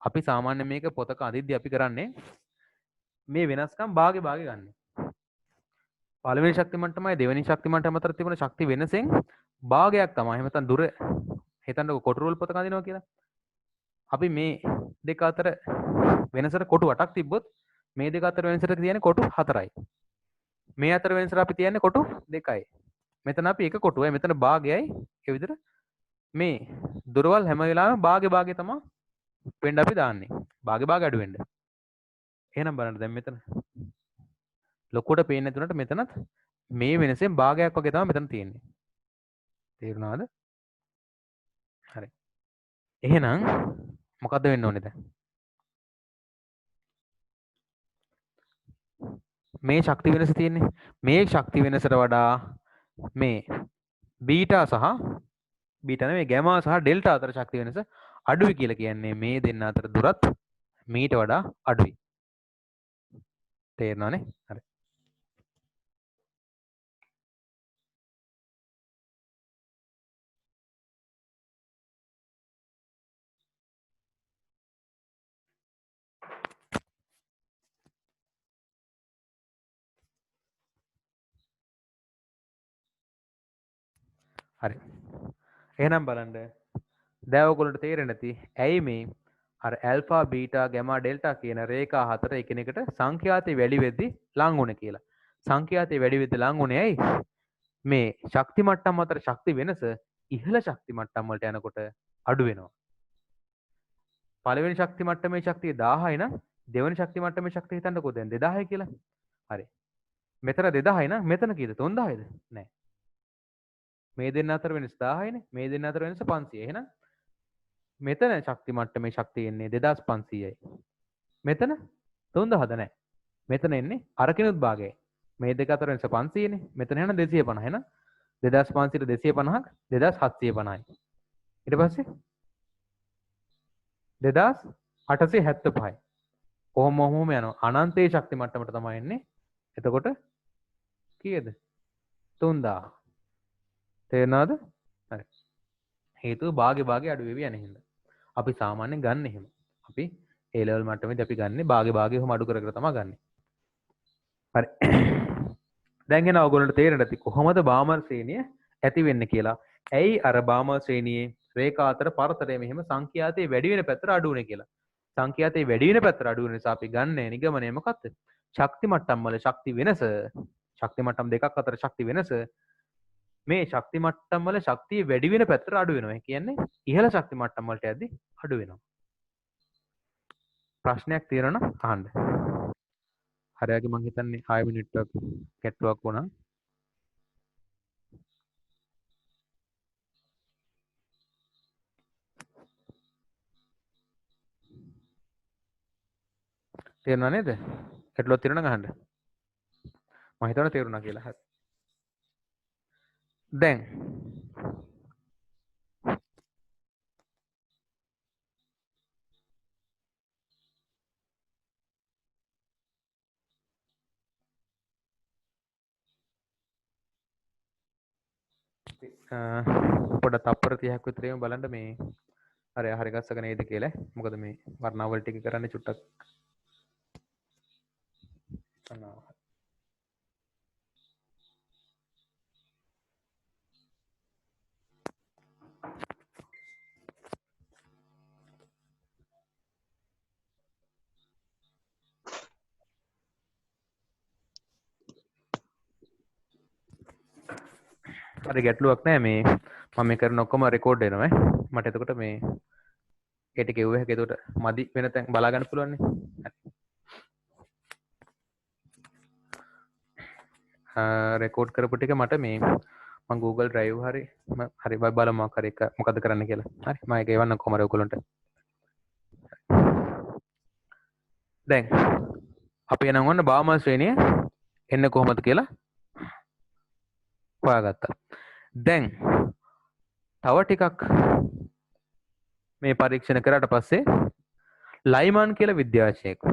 අපි සාමාන්‍ය මේක පොතක අදිද්දි අපි කරන්නේ මේ වෙනස්කම් භාගේ ගන්න. පළවෙනි ශක්ති මට්ටමයි දෙවෙනි ශක්ති මට්ටම අතර තිබුණ ශක්ති වෙනසෙන් භාගයක් තමයි. එහෙම නැත්නම් දුර හිතන්නකො කොටු රූල් පොතක අදිනවා කියලා. අපි මේ දෙක අතර වෙනසට කොටු 8ක් තිබ්බොත් මේ දෙක අතර වෙනසට තියෙන්නේ කොටු 4යි. මේ අතර වෙනසට අපි තියන්නේ කොටු 2යි. මෙතන අපි එක කොටුවයි මෙතන භාගයයි ඒ විදිහට මේ දුරවල් හැම වෙලාවෙම භාගේ තමයි වෙන්න අපි දාන්නේ. භාගේ අඩු වෙන්න. එහෙනම් බලන්න දැන් මෙතන ලොකුට පේන්නේ නැතුනට මෙතනත් මේ වෙනසෙන් භාගයක් වගේ තමයි මෙතන තියෙන්නේ. තේරුණාද? හරි. එහෙනම් මොකද්ද වෙන්න ඕනේ දැන්? මේ ශක්ති වෙනස තියෙන්නේ. මේ ශක්ති වෙනසට වඩා මේ බීටා සහ බීටා නෙමෙයි ගැමා සහ ඩෙල්ටා අතර ශක්ති වෙනස අඩුයි කියලා කියන්නේ මේ දෙන්න අතර දුරත් මීට වඩා අඩුයි. තේරෙනවනේ? හරි. හරි. එහෙනම් බලන්න දැන් ඔයගොල්ලන්ට තේරෙන්නේ නැති ඇයි මේ අර ඇල්ෆා බීටා ගැමා ඩෙල්ටා කියන රේඛා හතර එකිනෙකට සංඛ්‍යාතය වැඩි වෙද්දි ලං වුණේ කියලා. සංඛ්‍යාතය වැඩි වෙද්දි ලං වුණේ ඇයි? මේ ශක්ති මට්ටම් අතර ශක්ති වෙනස ඉහළ ශක්ති මට්ටම් වලට යනකොට අඩු වෙනවා. පළවෙනි ශක්ති මට්ටමේ ශක්තිය 1000යි නම් දෙවෙනි ශක්ති මට්ටමේ ශක්තිය හිතන්නකෝ දැන් 2000යි කියලා. හරි. මෙතන 2000යි නම් මෙතන කීයද? 3000යිද? නෑ. මේ දෙන්න අතර වෙනස 1000යිනේ. මේ දෙන්න අතර වෙනස 500යි. එහෙනම් මෙතන ශක්ති මට්ටමේ ශක්තිය එන්නේ 2500යි. මෙතන 3000ද නැහැ. මෙතන එන්නේ අරකිනුත් භාගයයි. මේ දෙක අතර වෙනස 500නේ. මෙතන යන 250. එහෙනම් 2500 250ක් 2750යි. ඊට පස්සේ 2875යි. කොහොම යනවා අනන්තයේ ශක්ති මට්ටමට තමයි එන්නේ. එතකොට කීයද? 3000. තේරෙනවද? හරි. හේතුව භාගේ අඩු වෙවි යන හින්දා. අපි සාමාන්‍යයෙන් ගන්න එහෙම. අපි A level මට්ටමේදී අපි ගන්නේ භාගේ ඔහොම අඩු කර කර තමයි ගන්නෙ. හරි. දැන් එන ඔයගොල්ලන්ට තේරෙන්න ඇති කොහොමද බාමර් ශ්‍රේණිය ඇති වෙන්නේ කියලා. ඇයි අර බාමර් ශ්‍රේණියේ රේඛා අතර පරතරය මෙහෙම සංඛ්‍යාතයේ වැඩි වෙන පැත්තට අඩු වෙන්නේ කියලා. සංඛ්‍යාතයේ වැඩි වෙන පැත්තට අඩු වෙන නිසා අපි ගන්න නිගමනය මොකක්ද? ශක්ති මට්ටම් වල ශක්ති වෙනස, ශක්ති මට්ටම් දෙකක් අතර ශක්ති වෙනස මේ ශක්ති මට්ටම් වල ශක්තිය වැඩි වෙන පැත්තට අඩු වෙනවා. ඒ කියන්නේ ඉහළ ශක්ති මට්ටම් වලට යද්දි අඩු වෙනවා. ප්‍රශ්නයක් තියෙනවා නම් අහන්න. හරියගේ මං හිතන්නේ 6 මිනිත්තුවක් ගැට්ටුවක් වුණා. තේරුණා නේද? ගැටලුවක් තියෙනවා නම් අහන්න. මම හිතනවා තේරුණා කියලා. හරි. දැන් පොඩ තප්පර 30ක් විතර එහෙම බලන්න මේ හරි ගස්සක නේද කියලා. මොකද මේ වර්ණාවල ටික කරන්නේ චුට්ටක් හරි ගැටලුවක් නෑ මේ මම මේ කරන ඔක්කොම රෙකෝඩ් වෙනවා මට එතකොට මේ ඒ ටික එව්ව හැක එතකොට මදි වෙන තැන් බලා ගන්න පුළුවන් නේ රෙකෝඩ් කරපු ටික මට මේ මම Google Drive හරි බලමු මොකක් හරි එක මොකද කරන්න කියලා හරි මම ඒක එවන්න කොහමද ඔයගොල්ලන්ට දැන් අපි එනම් ඔන්න බාමා ශ්‍රේණිය එන්න කොහොමද කියලා හොයාගත්තා දැන් තව ටිකක් මේ පරීක්ෂණ කරාට පස්සේ ලයිමන් කියලා විද්‍යාඥයෙක්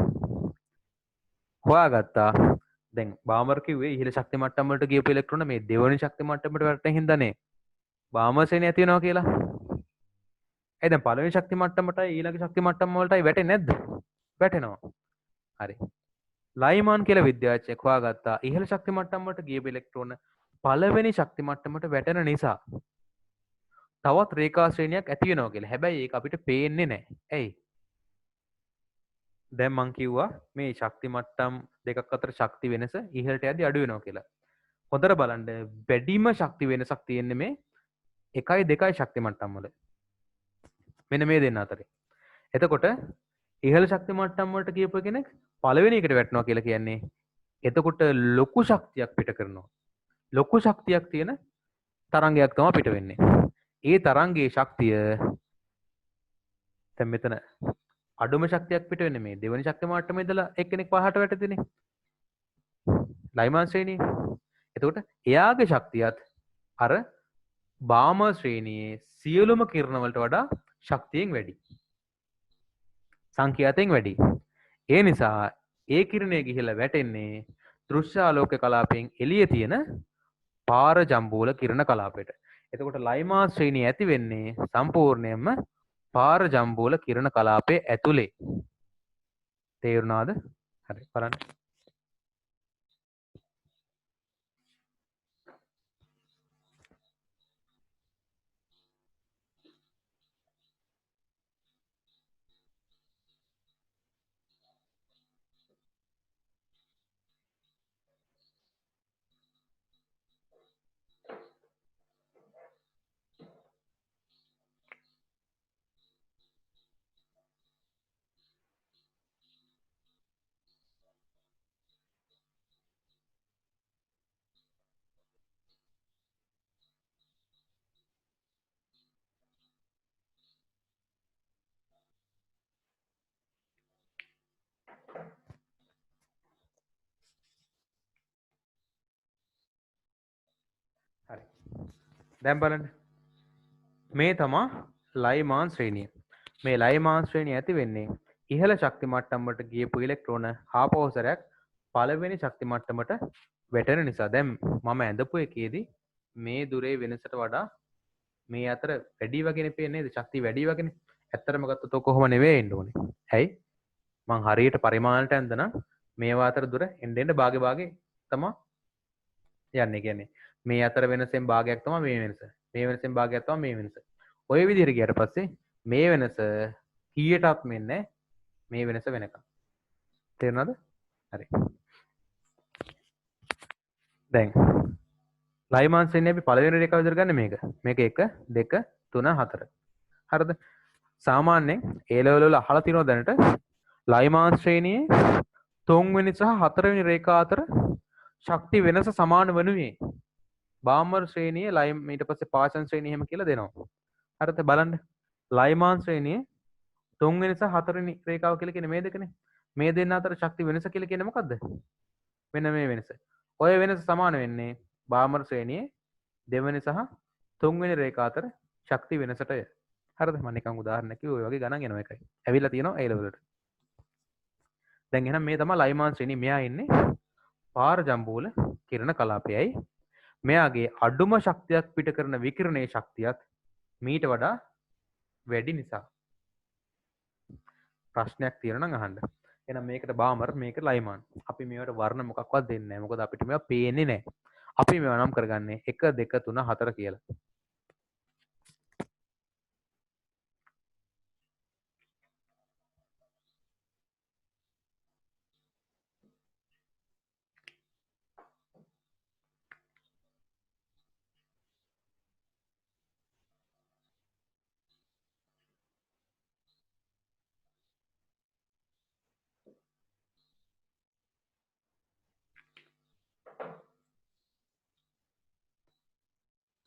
හොයාගත්තා දැන් බාමර් කිව්වේ ඉහළ ශක්ති මට්ටම් වලට ගියපු ඉලෙක්ට්‍රෝන මේ දෙවෙනි ශක්ති මට්ටමට වැටෙන හින්දානේ බාමර් ශ්‍රේණිය ඇති වෙනවා කියලා ඒ දැන් පළවෙනි ශක්ති මට්ටමටයි ඊළඟ ශක්ති මට්ටම වලටයි වැටෙන්නේ නැද්ද වැටෙනවා හරි ලයිමන් කියලා විද්‍යාඥයෙක් හොයාගත්තා ඉහළ ශක්ති මට්ටම් වලට ගියපු ඉලෙක්ට්‍රෝන පළවෙනි ශක්ති මට්ටමට වැටෙන නිසා තවත් රේඛා ශ්‍රේණියක් ඇති වෙනවා කියලා. හැබැයි ඒක අපිට පේන්නේ නැහැ. ඇයි? දැන් මං කිව්වා මේ ශක්ති මට්ටම් දෙකක් අතර ශක්ති වෙනස ඉහළට යද්දි අඩු වෙනවා කියලා. හොඳට බලන්න වැඩිම ශක්ති වෙනසක් තියෙන්නේ මේ 1යි 2යි ශක්ති මට්ටම් වල. මෙන්න මේ දෙන්න අතරේ. එතකොට ඉහළ ශක්ති මට්ටම් වලට ගියපු කෙනෙක් පළවෙනි එකට වැටෙනවා කියලා කියන්නේ එතකොට ලොකු ශක්තියක් පිට කරනවා. ලොකු ශක්තියක් තියෙන තරංගයක් තමයි පිට වෙන්නේ. ඒ තරංගයේ ශක්තිය දැන් මෙතන අඩුම ශක්තියක් පිට වෙන්නේ මේ දෙවෙනි ශක්ති මට්ටමේ ඉඳලා එක්කෙනෙක් පහට වැටෙතිනේ. ලයිමන් ශ්‍රේණිය. එතකොට එයාගේ ශක්තියත් අර බාමර් ශ්‍රේණියේ සියලුම කිරණ වලට වඩා ශක්තියෙන් වැඩි. සංඛ්‍යාතයෙන් වැඩි. ඒ නිසා ඒ කිරණය ගිහිල්ලා වැටෙන්නේ දෘශ්‍යාලෝක කලාපයෙන් එළියේ තියෙන පාරජම්බූල කිරණ කලාපයට. එතකොට ලයිමා ශ්‍රේණිය ඇති වෙන්නේ සම්පූර්ණයෙන්ම පාරජම්බූල කිරණ කලාපයේ ඇතුලේ. තේරුණාද? හරි බලන්න. දැන් බලන්න මේ තමා ලයිමාන් ශ්‍රේණිය. මේ ලයිමාන් ශ්‍රේණිය ඇති වෙන්නේ ඉහළ ශක්ති මට්ටමට ගියපු ඉලෙක්ට්‍රෝන ආපහු සැරයක් පළවෙනි ශක්ති මට්ටමට වැටෙන නිසා. දැන් මම ඇඳපු එකේදී මේ දුරේ වෙනසට වඩා මේ අතර වැඩි වගේනේ පේන්නේ නේද? ශක්තිය වැඩි වගේනේ. ඇත්තටම ගත්තොත් ඔක කොහොම නෙවෙයි එන්න ඕනේ. ඇයි? මං හරියට පරිමාණයට ඇඳනම් මේවා අතර දුර එන්න එන්න භාගේ භාගේ තමයි යන්නේ. කියන්නේ මේ අතර වෙනසෙන් භාගයක් තමයි මේ වෙනස. මේ වෙනසෙන් භාගයක් තමයි මේ වෙනස. ඔය විදිහට ගියට පස්සේ මේ වෙනස කීයටත් මෙන්නේ මේ වෙනස වෙනකම්. තේරුණාද? හරි. දැන් ලයිමාන් ශ්‍රේණිය අපි පළවෙනි රේඛාව විතර ගන්න මේක. මේක 1 2 3 4. හරිද? සාමාන්‍යයෙන් A level වල අහලා තියෙනවා දැනට ලයිමාන් ශ්‍රේණියේ තුන්වෙනි සහ හතරවෙනි රේඛා අතර ශක්ති වෙනස සමාන වනුයේ බාමර් ශ්‍රේණියේ ලයිම් ඊට පස්සේ පාෂන් ශ්‍රේණිය එහෙම කියලා දෙනවා. හරිද? බලන්න. ලයිමාන් ශ්‍රේණියේ තුන්වෙනි සහ හතරවෙනි රේඛාව කියලා කියන්නේ මේ දෙකනේ. මේ දෙන්න අතර ශක්ති වෙනස කියලා කියන්නේ මොකද්ද? මෙන්න මේ වෙනස. ඔය වෙනස සමාන වෙන්නේ බාමර් ශ්‍රේණියේ දෙවෙනි සහ තුන්වෙනි රේඛා අතර ශක්ති වෙනසටය. හරිද? මම නිකන් උදාහරණයක් කිව්වා. ඔය වගේ ගණන් එනවා එකයි. ඇවිල්ලා තියෙනවා A level වලට. දැන් එහෙනම් මේ තමයි ලයිමාන් ශ්‍රේණිය. මෙයා ඉන්නේ පාර ජම්බූල කිරණ කලාපයයි. මෙයාගේ අඩුම ශක්තියක් පිට කරන විකිරණයේ ශක්තියත් මීට වඩා වැඩි නිසා. ප්‍රශ්නයක් තියෙනවා නම් අහන්න. එහෙනම් මේකට බාමර් මේකට ලයිමාන්. අපි මේවට වර්ණ මොකක්වත් දෙන්නේ නැහැ. මොකද අපිට මේවා පේන්නේ නැහැ. අපි මේවා නම් කරගන්නේ 1 2 3 4 කියලා.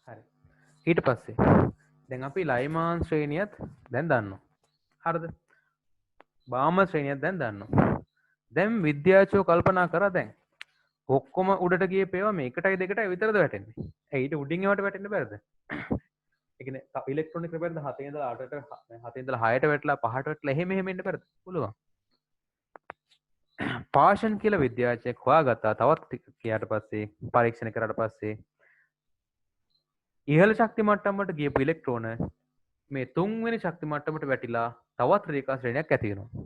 හරි. ඊට පස්සේ දැන් අපි ලයිමාන් ශ්‍රේණියත් දැන් දන්නවා. හරිද? බාමර් ශ්‍රේණියත් දැන් දන්නවා. දැන් විද්‍යාචෝ කල්පනා කරා දැන් ඔක්කොම උඩට ගිය පේවා මේකටයි දෙකටයි විතරද වැටෙන්නේ. ඒ ඊට උඩින් ඒවට වැටෙන්න බැරිද? ඒ කියන්නේ ඉලෙක්ට්‍රොනික රෙපෙන්ද 7 ඉඳලා 8ට 7 ඉඳලා 6ට වැටලා 5ට වැටලා එහෙම එහෙම එන්න බැරිද? පුළුවන්. පාෂන් කියලා විද්‍යාඥයෙක් හොයාගත්තා. තවත් කියාට පස්සේ පරීක්ෂණ කරාට පස්සේ ඉහළ ශක්ති මට්ටමට ගියපු ඉලෙක්ට්‍රෝන මේ තුන්වෙනි ශක්ති මට්ටමට වැටිලා තවත් රේඛා ශ්‍රේණියක් ඇති වෙනවා.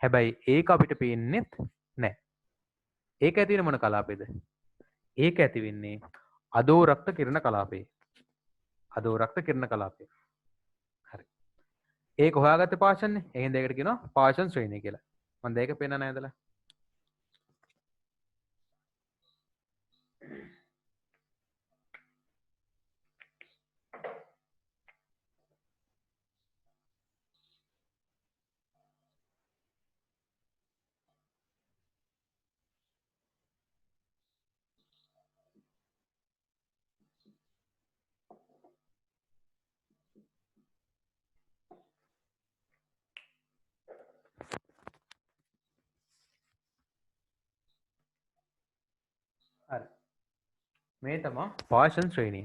හැබැයි ඒක අපිට පේන්නේත් නැහැ. ඒක ඇති වෙන මොන කලාපේද? ඒක ඇති වෙන්නේ අදෝරක්ත කිරණ කලාපේ. අදෝරක්ත කිරණ කලාපේ. හරි. ඒක හොයාගත්තේ පාෂන්නේ. එහෙනම් ඒකට කියනවා පාෂන් ශ්‍රේණිය කියලා. මම දැන් ඒක පේන්න නැහැදලා. හරි. මේ තමයි පාෂන් ශ්‍රේණිය.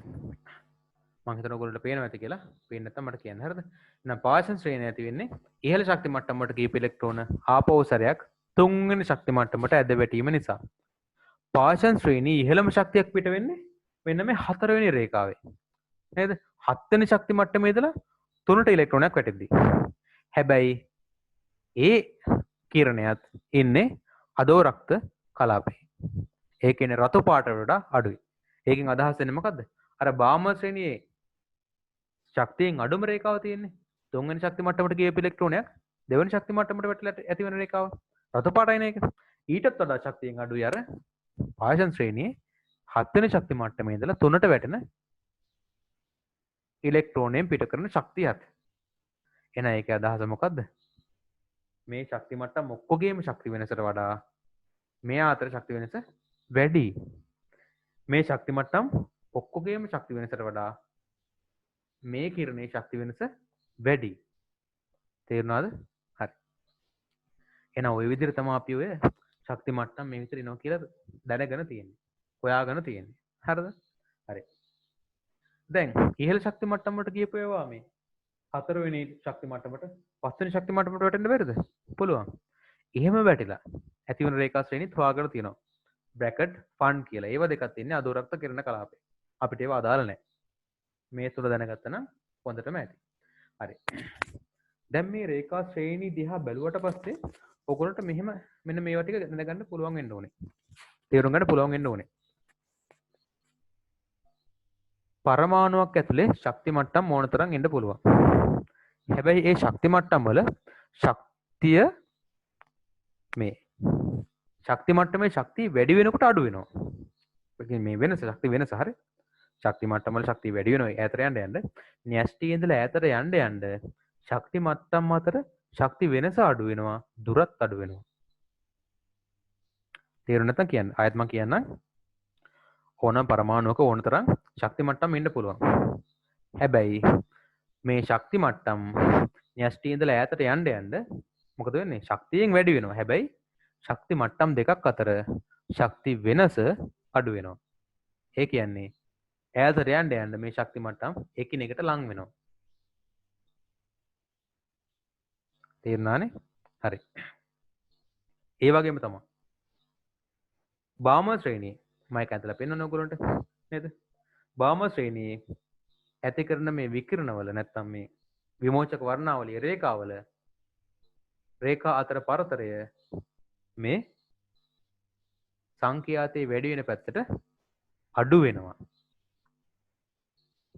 මම හිතනවා ඔයගොල්ලන්ට පේනවා ඇති කියලා. පේන්නේ නැත්නම් මට කියන්න. හරිද? එහෙනම් පාෂන් ශ්‍රේණිය ඇති වෙන්නේ ඉහළ ශක්ති මට්ටමට ගියපු ඉලෙක්ට්‍රෝන ආපහු සැරයක් තුන්වෙනි ශක්ති මට්ටමට ඇද වැටීම නිසා. පාෂන් ශ්‍රේණිය ඉහළම ශක්තියක් පිට වෙන්නේ මෙන්න මේ හතරවෙනි රේඛාවේ. නේද? හත්වෙනි ශක්ති මට්ටමේ ඉඳලා තුනට ඉලෙක්ට්‍රෝනයක් වැටෙද්දී. හැබැයි ඒ කිරණයත් ඉන්නේ අදෝරක්ත කලාපේ. ඒ කියන්නේ රතු පාට වලට අඩුයි. ඒකෙන් අදහස් වෙන්නේ මොකද්ද? අර බාමර් ශ්‍රේණියේ ශක්තියෙන් අඩුම රේඛාව තියෙන්නේ. තුන්වෙනි ශක්ති මට්ටමට ගිය ඉලෙක්ට්‍රෝනයක් දෙවෙනි ශක්ති මට්ටමට වැටිලා ඇති වෙන රේඛාව. රතු පාටයිනේ ඒක. ඊටත් වඩා ශක්තියෙන් අඩුයි අර පාෂන් ශ්‍රේණියේ හත්වෙනි ශක්ති මට්ටමේ ඉඳලා තුනට වැටෙන ඉලෙක්ට්‍රෝනයෙන් පිට කරන ශක්තියත්. එහෙනම් ඒකේ අදහස මොකද්ද? මේ ශක්ති මට්ටම් ඔක්කොගේම ශක්ති වෙනසට වඩා මෙයා අතර ශක්ති වෙනස වැඩි. මේ ශක්ති මට්ටම් ඔක්කොගේම ශක්ති වෙනසට වඩා මේ කිරණේ ශක්ති වෙනස වැඩි. තේරුණාද? හරි. එහෙනම් ওই විදිහට තමයි අපි ඔය ශක්ති මට්ටම් මේ විතර එනවා කියලා දැනගෙන තියෙන්නේ. හොයාගෙන තියෙන්නේ. හරිද? හරි. දැන් ඉහළ ශක්ති මට්ටමට ගියපු ඒවා මේ හතරවෙනි ශක්ති මට්ටමට පස්වෙනි ශක්ති මට්ටමට වැටෙන්න බැරිද? පුළුවන්. එහෙම වැටිලා ඇති වෙන රේඛා ශ්‍රේණිත් හොයාගෙන තියෙනවා. බ්‍රැකට් ෆන් කියලා. ඒවා දෙකක් තියෙන්නේ අදෝරක්ත කිරණ කලාපේ. අපිට ඒවා අදාළ නැහැ. මේ තුන දැනගත්තා නම් හොඳටම ඇති. හරි. දැන් මේ රේඛා ශ්‍රේණි දිහා බැලුවට පස්සේ ඔයගොල්ලන්ට මෙහෙම මෙන්න මේවා ටික දැනගන්න පුළුවන් වෙන්න ඕනේ. තේරුම් ගන්න පුළුවන් වෙන්න ඕනේ. පරමාණුවක් ඇතුලේ ශක්ති මට්ටම් ඕන තරම් එන්න පුළුවන්. හැබැයි ඒ ශක්ති මට්ටම් වල ශක්තිය මේ ශක්ති මට්ටමේ ශක්තිය වැඩි වෙනකොට අඩු වෙනවා. මේ වෙනස ශක්ති වෙනස හරි. ශක්ති මට්ටම් වල ශක්තිය වැඩි වෙනවා ඈතට යන්න න්‍යෂ්ටියේ ඉඳලා ඈතට යන්න ශක්ති මට්ටම් අතර ශක්ති වෙනස අඩු වෙනවා දුරත් අඩු වෙනවා. තේරුම් නැත්නම් කියන්න. ආයෙත් මම කියන්නම්. ඕනම පරමාණුවක ඕන තරම් ශක්ති මට්ටම් ඉන්න පුළුවන්. හැබැයි මේ ශක්ති මට්ටම් න්‍යෂ්ටියේ ඉඳලා ඈතට යන්න මොකද වෙන්නේ? ශක්තියෙන් වැඩි වෙනවා. හැබැයි ශක්ති මට්ටම් දෙකක් අතර ශක්ති වෙනස අඩු වෙනවා. ඒ කියන්නේ ඈතට යන්න මේ ශක්ති මට්ටම් එකිනෙකට ලං වෙනවා. තේරුණානේ? හරි. ඒ වගේම තමයි. බාම ශ්‍රේණියේ මම ඇඳලා පෙන්වන්න ඕගොල්ලන්ට නේද? බාම ශ්‍රේණියේ ඇති කරන මේ විකිරණවල නැත්තම් මේ විමෝචක වර්ණාවලිය රේඛාවල රේඛා අතර පරතරය මේ සංඛ්‍යාතයේ වැඩි වෙන පැත්තට අඩු වෙනවා.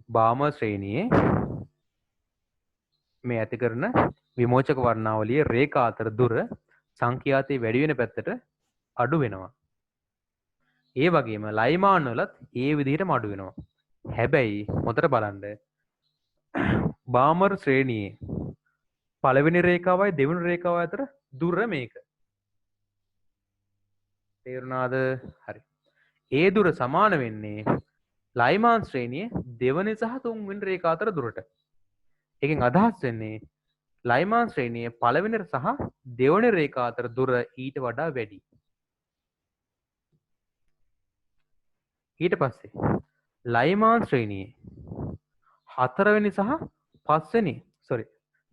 බාම ශ්‍රේණියේ මේ ඇති කරන විමෝචක වර්ණාවලිය රේඛා අතර දුර සංඛ්‍යාතයේ වැඩි වෙන පැත්තට අඩු වෙනවා. ඒ වගේම ලයිමාන් වලත් ඒ විදිහටම අඩු වෙනවා. හැබැයි හොඳට බලන්න බාමර් ශ්‍රේණියේ පළවෙනි රේඛාවයි දෙවෙනි රේඛාවයි අතර දුර මේක. තේරුණාද? හරි. ඒ දුර සමාන වෙන්නේ ලයිමාන් ශ්‍රේණියේ දෙවෙනි සහ තුන්වෙනි රේඛා අතර දුරට. එකෙන් අදහස් වෙන්නේ ලයිමාන් ශ්‍රේණියේ පළවෙනි සහ දෙවෙනි රේඛා අතර දුර ඊට වඩා වැඩි. ඊට පස්සේ ලයිමාන් ශ්‍රේණියේ හතරවෙනි සහ පස්වෙනි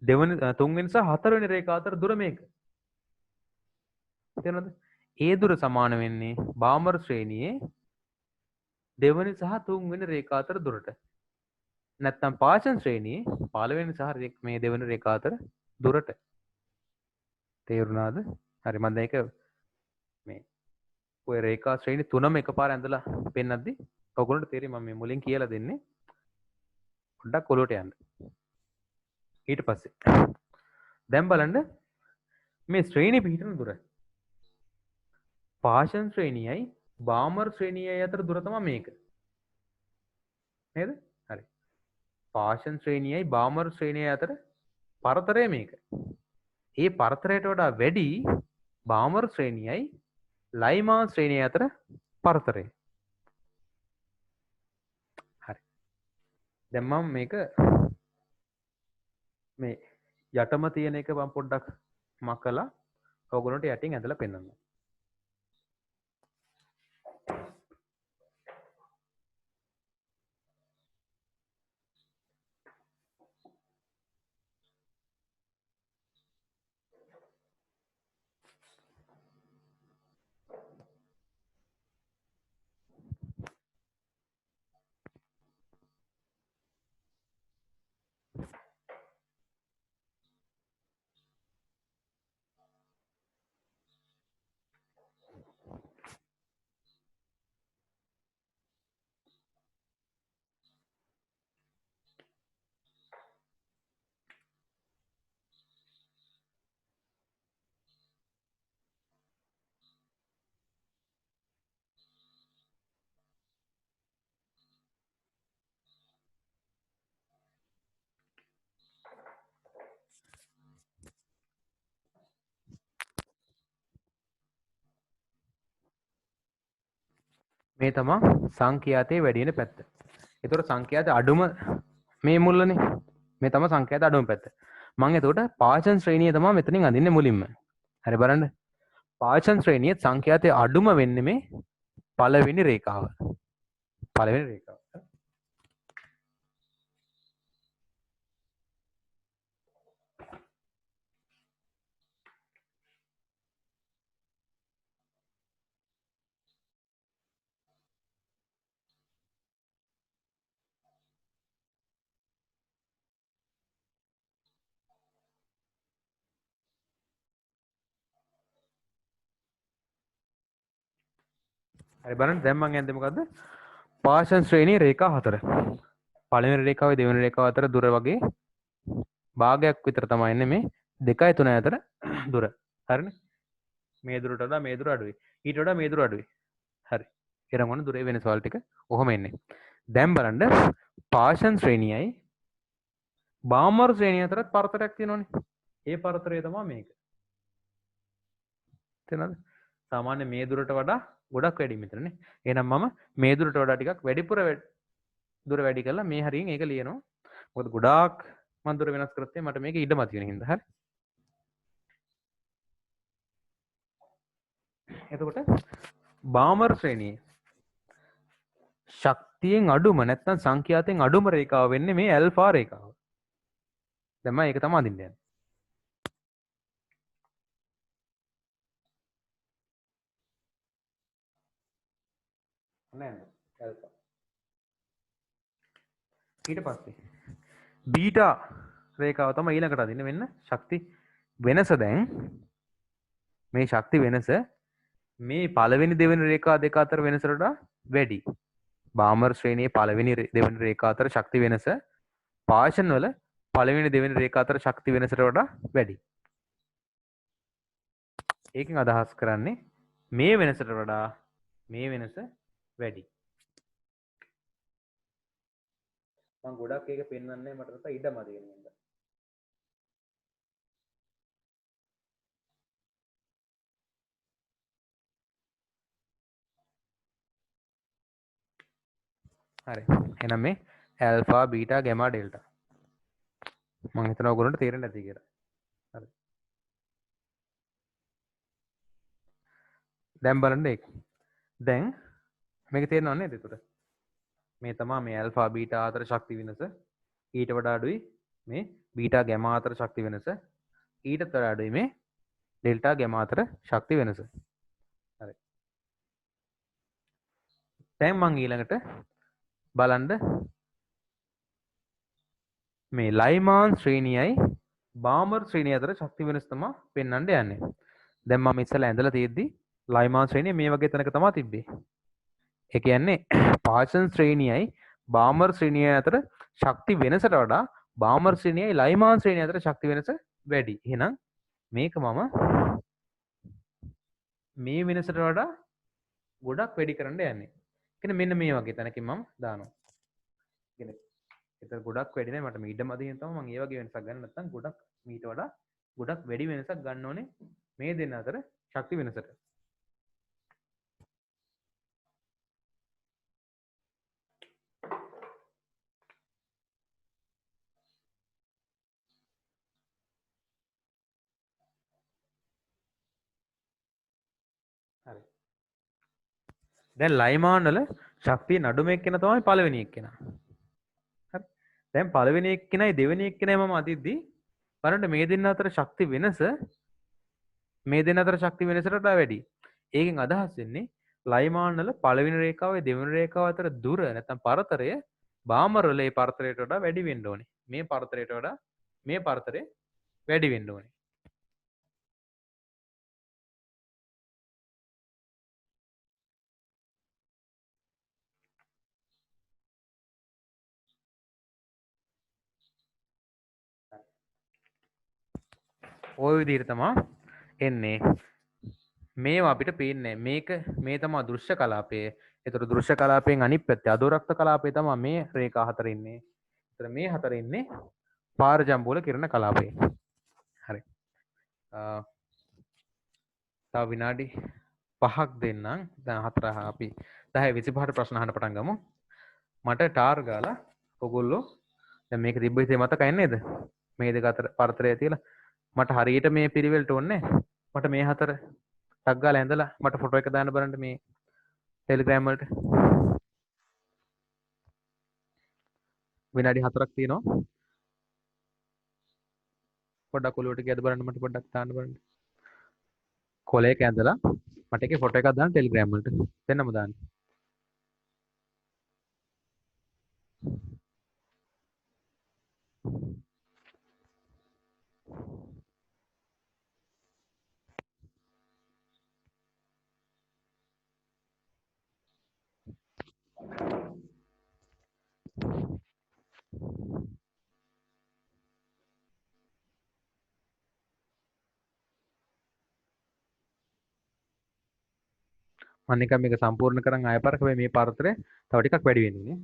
දෙවෙනි තුන්වෙනි සහ හතරවෙනි රේඛා අතර දුර මේක. තේරුණාද? ඒ දුර සමාන වෙන්නේ බාමර් ශ්‍රේණියේ දෙවෙනි සහ තුන්වෙනි රේඛා අතර දුරට. නැත්නම් පාෂන් ශ්‍රේණියේ පළවෙනි සහ මේ දෙවෙනි රේඛා අතර දුරට. තේරුණාද? හරි. මම දැන් ඒක මේ ඔය රේඛා ශ්‍රේණි තුනම එකපාර ඇඳලා පෙන්නද්දි ඔයගොල්ලන්ට තේරෙයි මම මේ මුලින් කියලා දෙන්නේ. පොඩ්ඩක් ඔලුවට යන්න. ඊට පස්සේ දැන් බලන්න මේ ශ්‍රේණි පිහිටන දුර. පාෂන් ශ්‍රේණියයි බාමර් ශ්‍රේණියයි අතර දුර තමයි මේක. නේද? හරි. පාෂන් ශ්‍රේණියයි බාමර් ශ්‍රේණියයි අතර පරතරය මේක. ඒ පරතරයට වඩා වැඩි බාමර් ශ්‍රේණියයි ලයිමාන් ශ්‍රේණිය අතර පරතරය. හරි. දැන් මම මේක මේ යටම තියෙන එක මම පොඩ්ඩක් මකලා ඔයගොල්ලන්ට යටින් ඇඳලා පෙන්නන්න. මේ තමා සංඛ්‍යාතයේ වැඩි වෙන පැත්ත. ඒතකොට සංඛ්‍යාතයේ අඩුම මේ මුල්ලනේ. මේ තමයි සංඛ්‍යාතයේ අඩුම පැත්ත. මම එතකොට පාෂන් ශ්‍රේණිය තමයි මෙතනින් අඳින්නේ මුලින්ම. හරි බලන්න. පාෂන් ශ්‍රේණියේ සංඛ්‍යාතයේ අඩුම වෙන්නේ මේ පළවෙනි රේඛාව. පළවෙනි රේඛාව. හරි බලන්න දැන් මම යන්නේ මොකද්ද? පාෂන් ශ්‍රේණියේ රේඛා හතර. පළවෙනි රේඛාවයි දෙවෙනි රේඛාව අතර දුර වගේ භාගයක් විතර තමයි එන්නේ මේ 2යි 3යි අතර දුර. හරිනේ? මේ දුරට වඩා මේ දුර අඩුයි. ඊට වඩා මේ දුර අඩුයි. හරි. එහෙනම් ඔන්න දුරේ වෙනසවල් ටික ඔහොම එන්නේ. දැන් බලන්න පාෂන් ශ්‍රේණියයි බාමර් ශ්‍රේණිය අතරත් පරතරයක් තියෙනවනේ. ඒ පරතරය තමයි මේක. තේරෙනවද? සාමාන්‍ය මේ දුරට වඩා ගොඩක් වැඩි මෙතනනේ. එහෙනම් මම මේ දුරට වඩා ටිකක් වැඩිපුර දුර වැඩි කරලා මේ හරියෙන් ඒක ලියනවා. මොකද ගොඩාක් මම දුර වෙනස් කරත් මට මේක ඉඩ මත වෙන හින්දා. හරි. එතකොට බාමර් ශ්‍රේණියේ ශක්තියෙන් අඩුම නැත්නම් සංඛ්‍යාතයෙන් අඩුම රේඛාව වෙන්නේ මේ ඇල්ෆා රේඛාව. දැන් මම ඒක තමයි අඳින්න යන්නේ. නේද? ඇල්ෆා. ඊට පස්සේ බීටා රේඛාව තමයි ඊළඟට අදින්න වෙන්න ශක්ති වෙනස. දැන් මේ ශක්ති වෙනස මේ පළවෙනි දෙවෙනි රේඛා දෙක අතර වෙනසට වඩා වැඩි. බාමර් ශ්‍රේණියේ පළවෙනි දෙවෙනි රේඛා අතර ශක්ති වෙනස පාෂන් වල පළවෙනි දෙවෙනි රේඛා අතර ශක්ති වෙනසට වඩා වැඩි. ඒකෙන් අදහස් කරන්නේ මේ වෙනසට වඩා මේ වෙනස වැඩි. මම ගොඩක් ඒක පෙන්වන්නේ මට තාම ඉඩ මදි වෙන හින්දා. හරි. එහෙනම් මේ ඇල්ෆා බීටා ගැමා ඩෙල්ටා මම හිතනවා ඔයගොල්ලන්ට තේරෙන්නේ නැති කියලා. හරි. දැන් බලන්න ඒක. දැන් මේක තේරෙනව නේද එතකොට? මේ තමයි මේ ඇල්ෆා බීටා අතර ශක්ති වෙනස ඊට වඩා අඩුයි මේ බීටා ගැමා අතර ශක්ති වෙනස ඊට වඩා අඩුයි මේ ඩෙල්ටා ගැමා අතර ශක්ති වෙනස. හරි. දැන් මම ඊළඟට බලන්න මේ ලයිමාන් ශ්‍රේණියයි බාමර් ශ්‍රේණිය අතර ශක්ති වෙනස තමයි පෙන්වන්න යන්නේ. දැන් මම ඉස්සලා ඇඳලා තියෙද්දි ලයිමාන් ශ්‍රේණිය මේ වගේ තැනක තමයි තිබ්බේ. ඒ කියන්නේ පාෂන් ශ්‍රේණියයි බාමර් ශ්‍රේණිය අතර ශක්ති වෙනසට වඩා බාමර් ශ්‍රේණියයි ලයිමාන් ශ්‍රේණිය අතර ශක්ති වෙනස වැඩි. එහෙනම් මේක මම මේ වෙනසට වඩා ගොඩක් වැඩි කරන්න යන්නේ. කියන්නේ මෙන්න මේ වගේ තැනකින් මම දානවා. කියන්නේ ඒතර ගොඩක් වැඩි නෑ මට මේ ඉඩ මදින් තමයි මම ඒ වගේ වෙනසක් ගන්න නැත්නම් ගොඩක් මීට වඩා ගොඩක් වැඩි වෙනසක් ගන්න ඕනේ මේ දෙන්න අතර ශක්ති වෙනසට. හරි. දැන් ලයිමාන් වල ශක්තිය නඩුම එක්කෙනා තමයි පළවෙනි එක්කෙනා. හරි. දැන් පළවෙනි එක්කෙනයි දෙවෙනි එක්කෙනයි මම අදිද්දි බලන්න මේ දෙන්න අතර ශක්ති වෙනස මේ දෙන්න අතර ශක්ති වෙනසට වඩා වැඩි. ඒකෙන් අදහස් වෙන්නේ ලයිමාන් වල පළවෙනි රේඛාවයි දෙවෙනි රේඛාව අතර දුර නැත්නම් පරතරය බාමර් වල ඒ පරතරයට වඩා වැඩි වෙන්න ඕනේ. මේ පරතරයට වඩා මේ පරතරය වැඩි වෙන්න ඕනේ. ওই විදිහට තමයි එන්නේ. මේවා අපිට පේන්නේ මේක මේ තමයි දෘශ්‍ය කලාපය. ඒතර දෘශ්‍ය කලාපයෙන් අනිත් පැත්තේ අදෝරක්ත කලාපය තමයි මේ රේඛා හතර ඉන්නේ. ඒතර මේ හතර ඉන්නේ පාරජම්බුල කිරණ කලාපය. හරි. තව විනාඩි 5ක් දෙන්නම්. දැන් 4 අපි 10:25ට ප්‍රශ්න අහන්න පටන් ගමු. මට ටාර් ගාලා ඔයගොල්ලෝ දැන් මේක තිබ්බ ඉතින් මතකයි නේද? මේ දෙක අතර පරතරය තියලා මට හරියට මේ පිළිවෙලට ඕනේ. මට මේ හතර ටක් ගාලා ඇඳලා මට ෆොටෝ එක දාන්න බලන්න මේ ටෙලිග්‍රෑම් වලට. විනාඩි 4ක් තියෙනවා. පොඩ්ඩක් ඔලුවට ගියද බලන්න මට පොඩ්ඩක් දාන්න බලන්න. කොලයක ඇඳලා මට ඒකේ ෆොටෝ එකක් දාන්න ටෙලිග්‍රෑම් වලට. දෙන්නම දාන්න. අනික මේක සම්පූර්ණ කරන් ආය පාරක් හැබැයි මේ පාරතරේ තව ටිකක් වැඩි වෙන්නේ.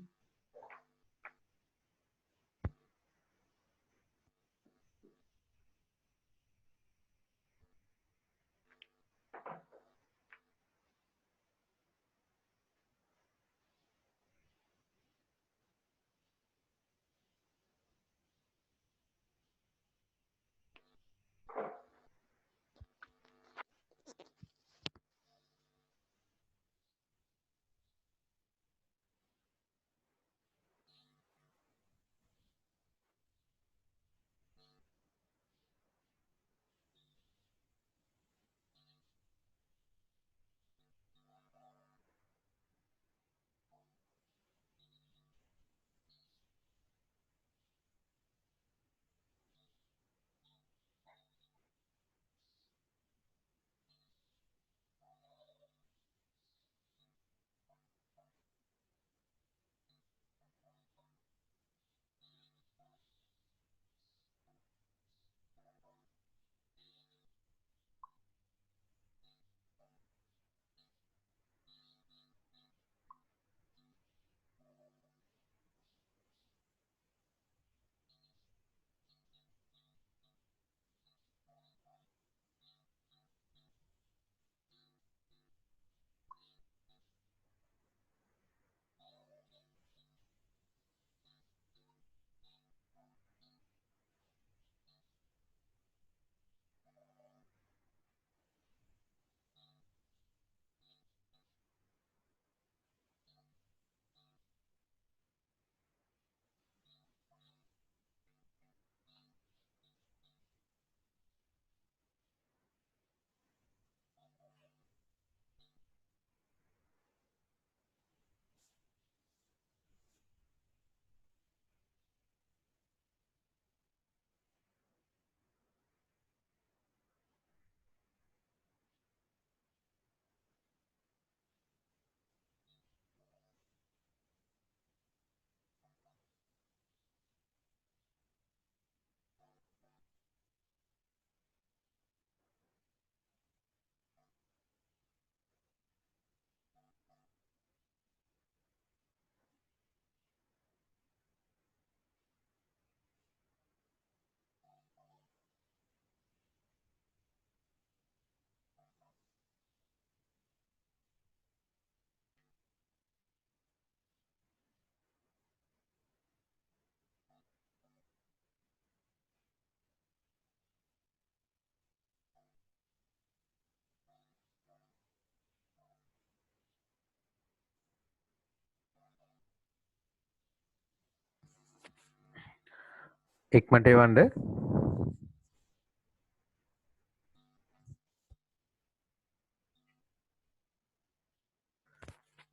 ඉක්මනට එවන්න.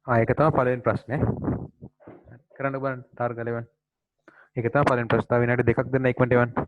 ඒක තමයි පළවෙනි ප්‍රශ්නේ. කරන්න බලන්න ටාර්ගල් එවන්න. ඒක තමයි පළවෙනි ප්‍රශ්න. තව විනාඩි දෙකක් දෙන්න ඉක්මනට එවන්න.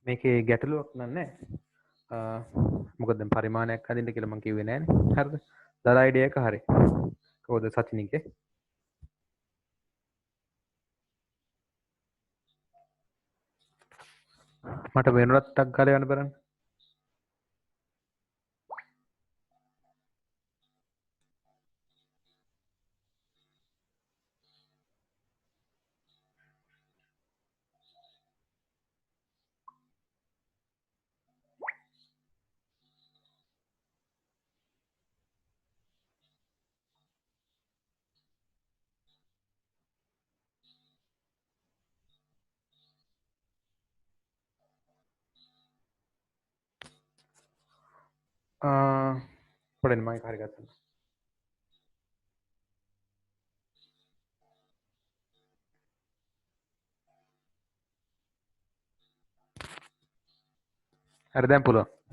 මේකේ ගැටලුවක් නෑ. මොකද දැන් පරිමාණයක් හදින්න කියලා මම කිව්වේ නෑනේ. හරිද? දර අයිඩියා එක හරි. කවුද සචිනිගේ? මට වෙනුනත් ටක් ගාලා යන්න බලන්න. පොඩ්ඩක් මම ඒක හරි ගත්තා. හරි දැන් පුළුවන්.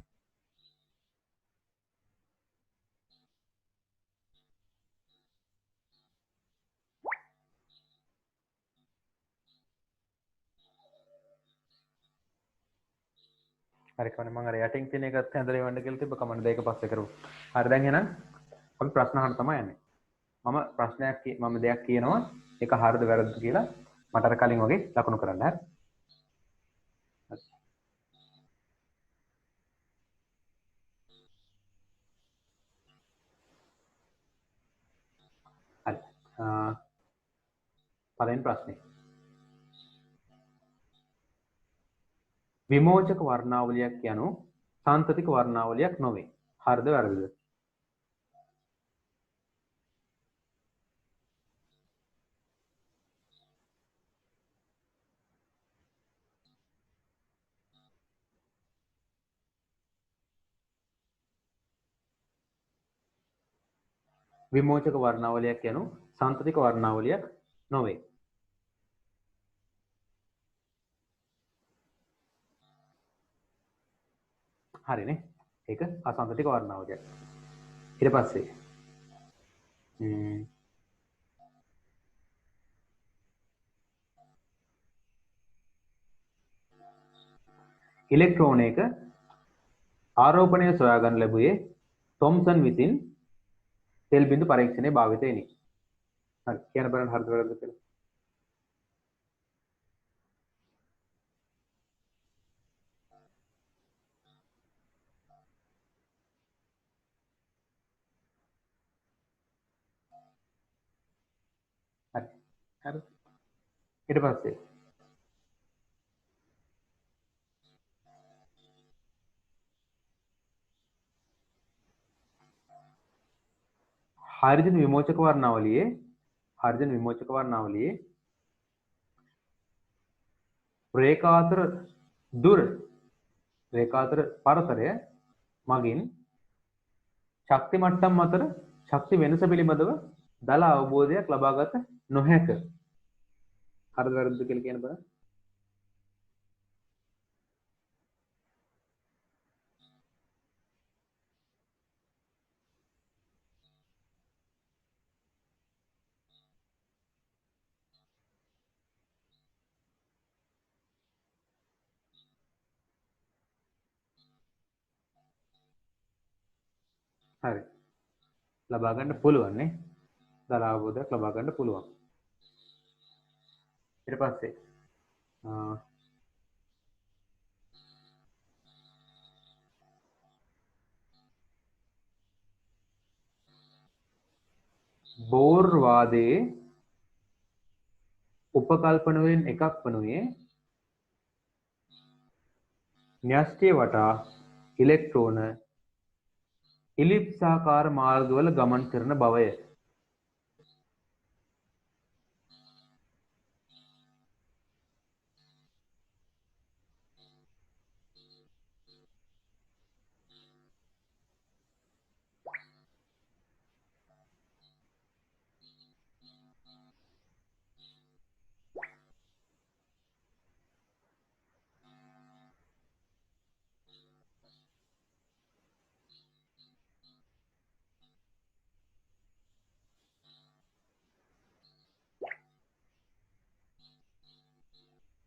හරි කවන්නේ මම අර යටින් තියෙන එකත් ඇඳලා එවන්න කියලා තිබ්බ කමන්න දෙක පස්සේ කරුවා. හරි දැන් එහෙනම් අපි ප්‍රශ්න අහන්න තමයි යන්නේ. මම මම දෙයක් කියනවා ඒක හරිද වැරදිද කියලා මට අර කලින් වගේ ලකුණු කරන්න. හරි. හරි. පළවෙනි ප්‍රශ්නේ. විමෝචක වර්ණාවලියක් යනු සාන්තතික වර්ණාවලියක් නොවේ. හරිද වැරදිද? විමෝචක වර්ණාවලියක් යනු සාන්තතික වර්ණාවලියක් නොවේ. හරිනේ. ඒක අසාන්තතික වර්ණාවලියක්. ඊට පස්සේ ඉලෙක්ට්‍රෝනයක ආරෝපණය සොයාගන්න ලැබුවේ තොම්සන් විසින් තෙල් බිඳු පරීක්ෂණයේ භාවිතයෙනි. හරි කියන්න බලන්න හරිද වැරදිද කියලා. හරි. හරි. ඊට පස්සේ හයිඩ්‍රජන් විමෝචක වර්ණාවලියේ රේඛාතර පරතරය මගින් ශක්ති මට්ටම් අතර ශක්ති වෙනස පිළිබඳව දල අවබෝධයක් ලබාගත නොහැක. හරිද වැරදිද කියලා කියන්න බලන්න. හරි. ලබා ගන්න පුළුවන් නේ. දල අවබෝධයක් ලබා ගන්න පුළුවන්. ඊට පස්සේ බෝර් වාදයේ උපකල්පන වලින් එකක් වනුයේ න්‍යෂ්ටිය වටා ඉලෙක්ට්‍රෝන ඉලිප්සාකාර මාර්ගවල ගමන් කරන බවය.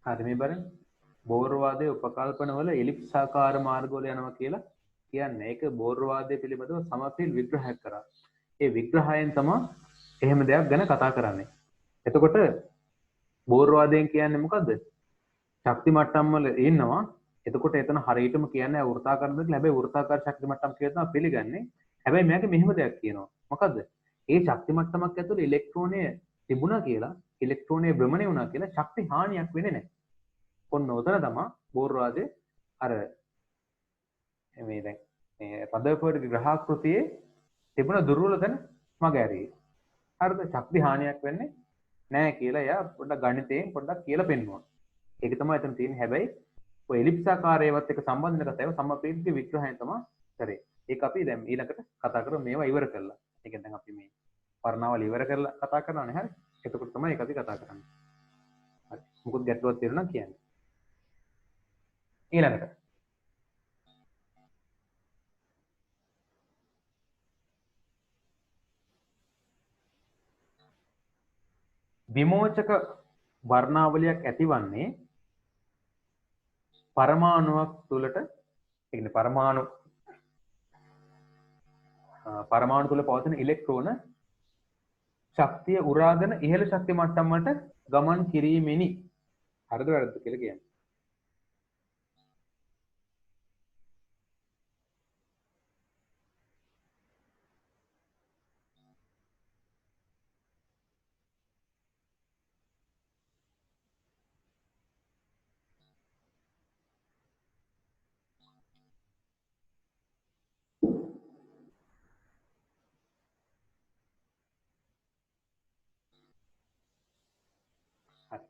හරි මේ බලන්න. බෝර් වාදයේ උපකල්පන වල එලිප්සාකාර මාර්ගවල යනවා කියලා කියන්නේ. ඒක බෝර් වාදයේ පිළිබඳව සමපිල් විග්‍රහයක් කරා. ඒ විග්‍රහයෙන් තමයි එහෙම දෙයක් ගැන කතා කරන්නේ. එතකොට බෝර් වාදයෙන් කියන්නේ මොකද්ද? ශක්ති මට්ටම් වල ඉන්නවා. එතකොට එතන හරියටම කියන්නේ වෘත්තාකාර දෙයක්. හැබැයි වෘත්තාකාර ශක්ති මට්ටම් කියලා තමයි පිළිගන්නේ. හැබැයි මේකේ මෙහෙම දෙයක් කියනවා. මොකද්ද? ඒ ශක්ති මට්ටමක් ඇතුළේ ඉලෙක්ට්‍රෝනය තිබුණා කියලා, ඉලෙක්ට්‍රෝනය භ්‍රමණය වුණා කියලා ශක්ති හානියක් වෙන්නේ නැහැ. ඔන්න ඔතන තමයි බෝර් වාදයේ අර මේ දැන් මේ රදර්ෆර්ඩ්ගේ ග්‍රහාකෘතියේ තිබුණ දුර්වල තැන මග ඇරියේ. හරිද? ශක්ති හානියක් වෙන්නේ නැහැ කියලා එයා පොඩ්ඩක් ගණිතයෙන් පොඩ්ඩක් කියලා පෙන්නුවා. ඒක තමයි එතන තියෙන්නේ. හැබැයි ඔය එලිප්සාකාරයවත් එක්ක සම්බන්ධ වෙන කතාව සම්මප්‍රේක්ෂක විග්‍රහයෙන් තමයි කරේ. ඒක අපි දැන් ඊළඟට කතා කරමු මේවා ඉවර කරලා. ඒ කියන්නේ දැන් අපි මේ වර්ණාවල ඉවර කරලා කතා කරනවානේ හරි. එතකොට තමයි ඒක අපි කතා කරන්නේ. හරි. මොකද ගැටලුවක් තියෙනවා නම් කියන්න. ඊළඟට විමෝචක වර්ණාවලියක් ඇතිවන්නේ පරමාණුවක් තුළට ඒ කියන්නේ පරමාණු තුළ පවතින ඉලෙක්ට්‍රෝන ශක්තිය උරාගෙන ඉහළ ශක්ති මට්ටම් වලට ගමන් කිරීමෙනි. හරිද වැරද්ද කියලා කියන්නේ. හරි.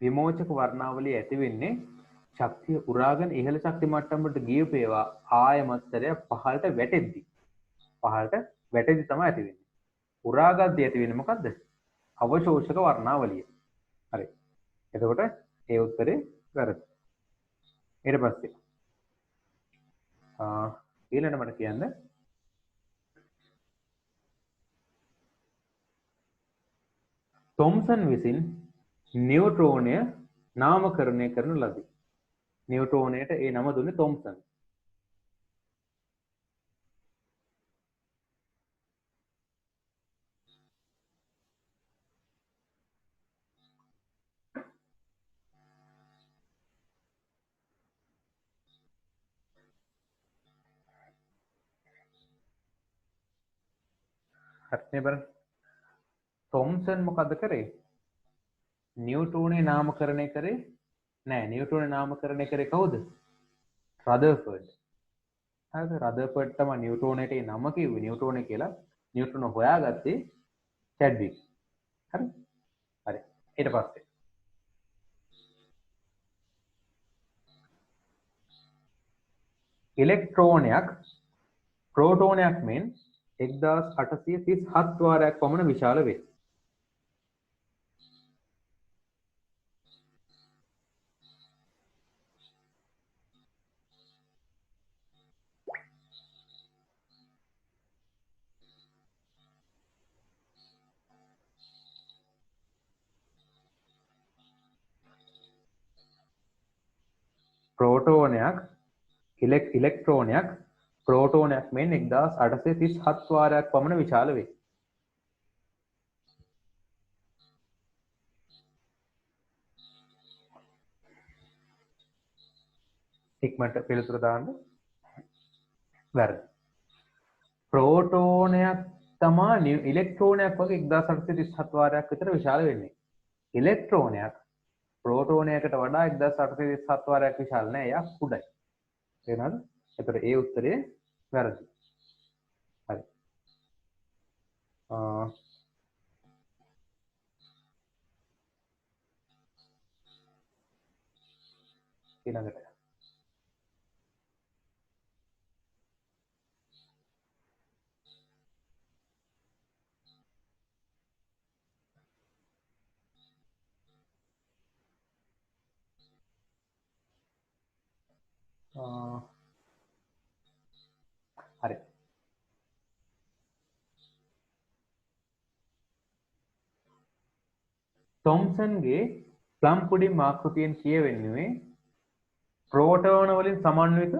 විමෝචක වර්ණාවලිය ඇති වෙන්නේ ශක්තිය උරාගෙන ඉහළ ශක්ති මට්ටම් වලට ගියපු ඒවා ආයමත්තරය පහළට වැටෙද්දි. පහළට වැටෙද්දි තමයි ඇති වෙන්නේ. උරාගද්දී ඇති වෙන්නේ මොකද්ද? අවශෝෂක වර්ණාවලිය. හරි. එතකොට ඒ උත්තරේ වැරදි. ඊට පස්සේ ඊළඟට මට කියන්න තොම්සන් විසින් නියුට්‍රෝනය නාමකරණය කරන ලදී. නියුට්‍රෝනයට ඒ නම දුන්නේ තොම්සන්. හරිනේ බලන්න. තොම්සන් මොකද කරේ? නියුට්‍රෝනය නාමකරණය කරේ නෑ. නියුට්‍රෝනය නාමකරණය කරේ කවුද? රදර්ෆර්ඩ්. හරිද? රදර්ෆර්ඩ් තමයි නියුට්‍රෝනයට ඒ නම කිව්වේ. නියුට්‍රෝනය කියලා නියුට්‍රෝන හොයාගත්තේ චැඩ්වික්. හරි? හරි. ඊට පස්සේ ඉලෙක්ට්‍රෝනයක් ප්‍රෝටෝනයක් මෙන් 1837 වාරයක් පමණ විශාල වේ. ප්‍රෝටෝනයක් ඉලෙක්ට්‍රෝනයක් ප්‍රෝටෝනයක් මෙන් 1837 වාරයක් පමණ විශාල වේ. ඉක්මනට පිළිතුර දාන්න. වැරදි. ප්‍රෝටෝනයක් තමයි ඉලෙක්ට්‍රෝනයක් වගේ 1837 වාරයක් විතර විශාල වෙන්නේ. ඉලෙක්ට්‍රෝනයක් ප්‍රෝටෝනයකට වඩා 1837 වාරයක් විශාල නෑ. එයා කුඩයි. තේරෙනවද? ඒතර ඒ උත්තරේ වැරදි. හරි. ඊළඟට හරි. තොම්සන්ගේ ප්ලම් පුඩින් ආකෘතියෙන් කියවෙන්නේ ප්‍රෝටෝන වලින් සමන්විත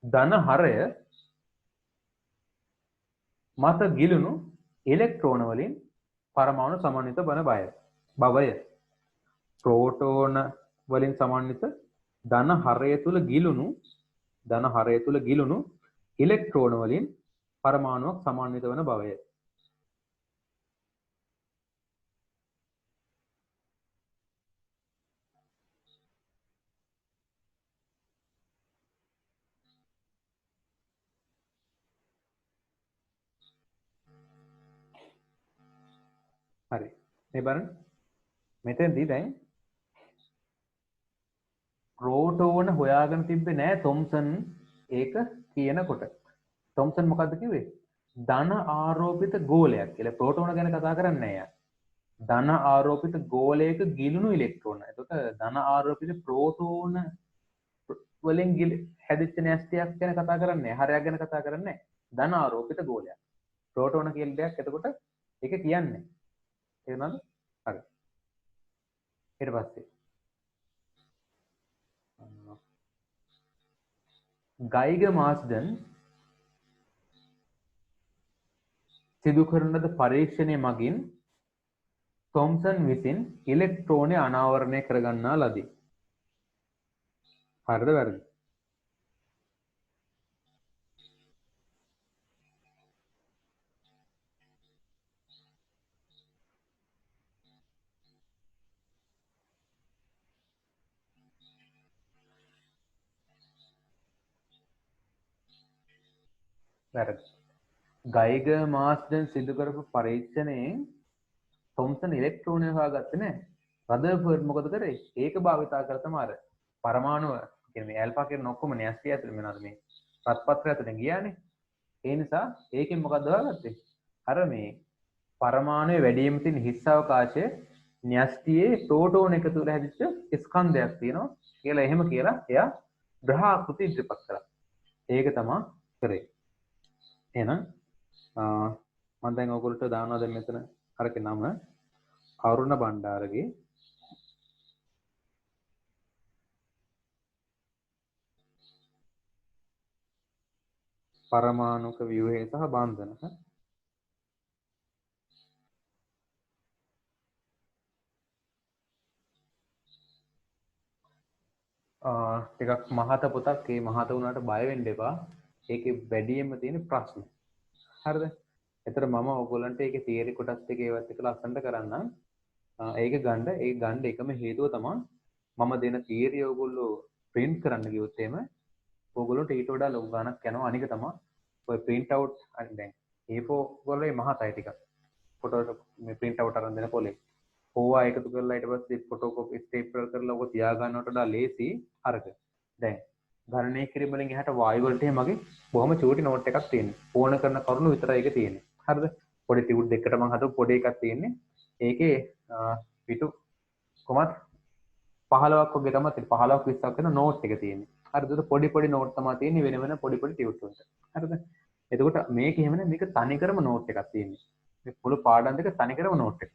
ධන හරය මත ගිලුණු ඉලෙක්ට්‍රෝන වලින් පරමාණු සමන්විත වන බවය. ප්‍රෝටෝන වලින් සමන්විත ධන හරය තුල ගිලුණු ඉලෙක්ට්‍රෝන වලින් පරමාණුවක් සමන්විත වන බවය. හරි. මේ බලන්න. මෙතෙන්දී දැන් ප්‍රෝටෝන හොයාගෙන තිබ්බේ නෑ තොම්සන් ඒක කියනකොට. තොම්සන් මොකද්ද කිව්වේ? ධන ආරෝපිත ගෝලයක් කියලා. ප්‍රෝටෝන ගැන කතා කරන්නේ නෑ යා. ධන ආරෝපිත ගෝලයක ගිලුණු ඉලෙක්ට්‍රෝන. එතකොට ධන ආරෝපිත ප්‍රෝටෝන වලින් හැදිච්ච න්‍යෂ්ටියක් ගැන කතා කරන්නේ නෑ. හරයක් ගැන කතා කරන්නේ නෑ. ධන ආරෝපිත ගෝලයක්. ප්‍රෝටෝන කියලා දෙයක් එතකොට ඒක කියන්නේ. තේරුණාද? හරි. ඊට පස්සේ ගයිගර් මාස්ඩන් සිදු කරන ලද පරීක්ෂණය මගින් තොම්සන් විසින් ඉලෙක්ට්‍රෝනය අනාවරණය කරගන්නා ලදී. හරිද වැරදිද? වැරදි. ගයිගර් මාස්ඩන් සිදු කරපු පරීක්ෂණයෙන් තොම්සන් ඉලෙක්ට්‍රෝනය හොයාගත්තේ නැහැ. රදර්ෆර්ඩ් මොකද කරේ? ඒක භාවිතා කර තමයි අර පරමාණු කියන්නේ මේ ඇල්ෆා කියන ඔක්කොම න්‍යෂ්ටි ඇතුළේ මොනවද මේ රත්පත්‍රය ඇතුළේ ගියානේ. ඒ නිසා ඒකෙන් මොකද හොයාගත්තේ? අර මේ පරමාණුවේ වැඩිම තියෙන හිස් අවකාශයේ න්‍යෂ්ටියේ ප්‍රෝටෝන එකතු වෙලා හැදිච්ච ස්කන්ධයක් තියෙනවා කියලා එහෙම කියලා එයා ග්‍රහ ආකෘති ඉදිරිපත් කළා. ඒක තමයි කරේ. එහෙනම් මම දැන් ඔයගොල්ලන්ට දානවා දැන් මෙතන අරක නම අරුණ බණ්ඩාරගේ පරමාණුක ව්‍යුහය සහ බන්ධන. ටිකක් මහත පොතක්. ඒ මහත වුණාට බය වෙන්න එපා. ඒකේ වැඩියෙන්ම තියෙන ප්‍රශ්න. හරිද? ඒතර මම ඔයගොල්ලන්ට ඒකේ තියරි කොටස් ටික ඒවත් එක්කලා අසන්න කරන්නම්. ඒක ගන්න එකම හේතුව තමයි මම දෙන තියරි ඔයගොල්ලෝ print කරන්න ගියොත් එහෙම ඔයගොල්ලන්ට ඊට වඩා ලොකු ගණක් යනවා. අනික තමයි ඔය print out දැන් A4 වල මහතයි ටිකක්. ෆොටෝ මේ print out අරන් දෙන පොලේ. ඕවා එකතු කරලා ඊට පස්සේ ෆොටෝකෝපි ස්ටේප්ලර් කරලා ඔක තියා ගන්නවට වඩා ලේසි අරක. දැන් ගණනය කිරීම වලින් එහාට වායු වලට මගේ බොහොම චූටි නෝට් එකක් තියෙනවා. ඕන කරන කරුණු විතරයි ඒක තියෙන්නේ. හරිද? පොඩි ටියුට් දෙකකට මම හදපු පොඩි එකක් තියෙන්නේ. ඒකේ පිටු කොහමද 15ක් වගේ තමයි තියෙන්නේ. 15ක් 20ක් වෙන නෝට් එක තියෙන්නේ. හරිද? ඒක පොඩි පොඩි නෝට් තමයි තියෙන්නේ වෙන වෙන පොඩි පොඩි ටියුට් වලට. හරිද? එතකොට මේක එහෙම නේ මේක තනිකරම නෝට් එකක් තියෙන්නේ. මේ මුළු පාඩම් දෙක තනිකරම නෝට් එක.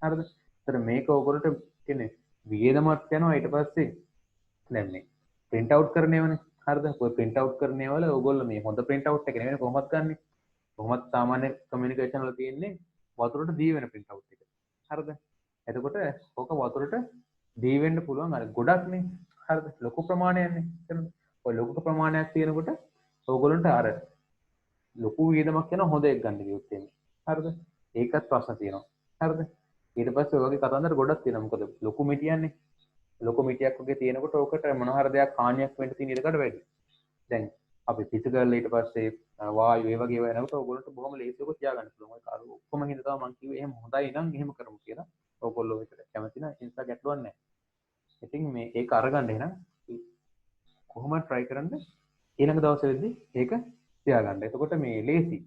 හරිද? ඒතර මේක ඔයගොල්ලන්ට කියන්නේ වියදමක් යනවා ඊට පස්සේ දැන් මේ print out කරනේවනේ. හරිද? ඔය print out කරනේවල ඔයගොල්ලෝ මේ හොඳ print out එක නෙවෙයි කොහොමද ගන්නෙ? කොහොමද සාමාන්‍ය කමියුනිකේෂන් වල තියෙන්නේ වතුරට දී වෙන print out එක. හරිද? එතකොට ඕක වතුරට දී වෙන්න පුළුවන් අර ගොඩක්නේ. හරිද? ලොකු ප්‍රමාණයක්නේ. එතන ඔය ලොකු ප්‍රමාණයක් තියෙනකොට ඔයගොල්ලන්ට අර ලොකු වියදමක් යන හොඳ එකක් ගන්න කිව්වොත් එන්නේ. හරිද? ඒකත් ප්‍රශ්න තියෙනවා. හරිද? ඊට පස්සේ ඔය වගේ කතන්දර ගොඩක් තියෙනවා. මොකද ලොකු මිටියන්නේ. ලොකු මිටියක් වගේ තියෙනකොට ඕකට මොන හරි දෙයක් හානියක් වෙන්න තියෙන ඉඩකඩ වැඩි. දැන් අපි පිසිකල් ඊට පස්සේ වායු ඒ වගේ ඒවා එනකොට ඕගොල්ලන්ට බොහොම ලේසියව තියාගන්න පුළුවන්. ඔය කාරු ඔක්කොම හින්දා තමයි මම කිව්වේ එහෙම හොඳයි නම් එහෙම කරමු කියලා. ඕගොල්ලෝ ඒකට කැමති නම් ඒ නිසා ගැටලුවක් නැහැ. ඉතින් මේ ඒක අරගන්න එහෙනම් කොහොමද try කරන්න ඊළඟ දවසේදී ඒක තියාගන්න. එතකොට මේ ලේසි.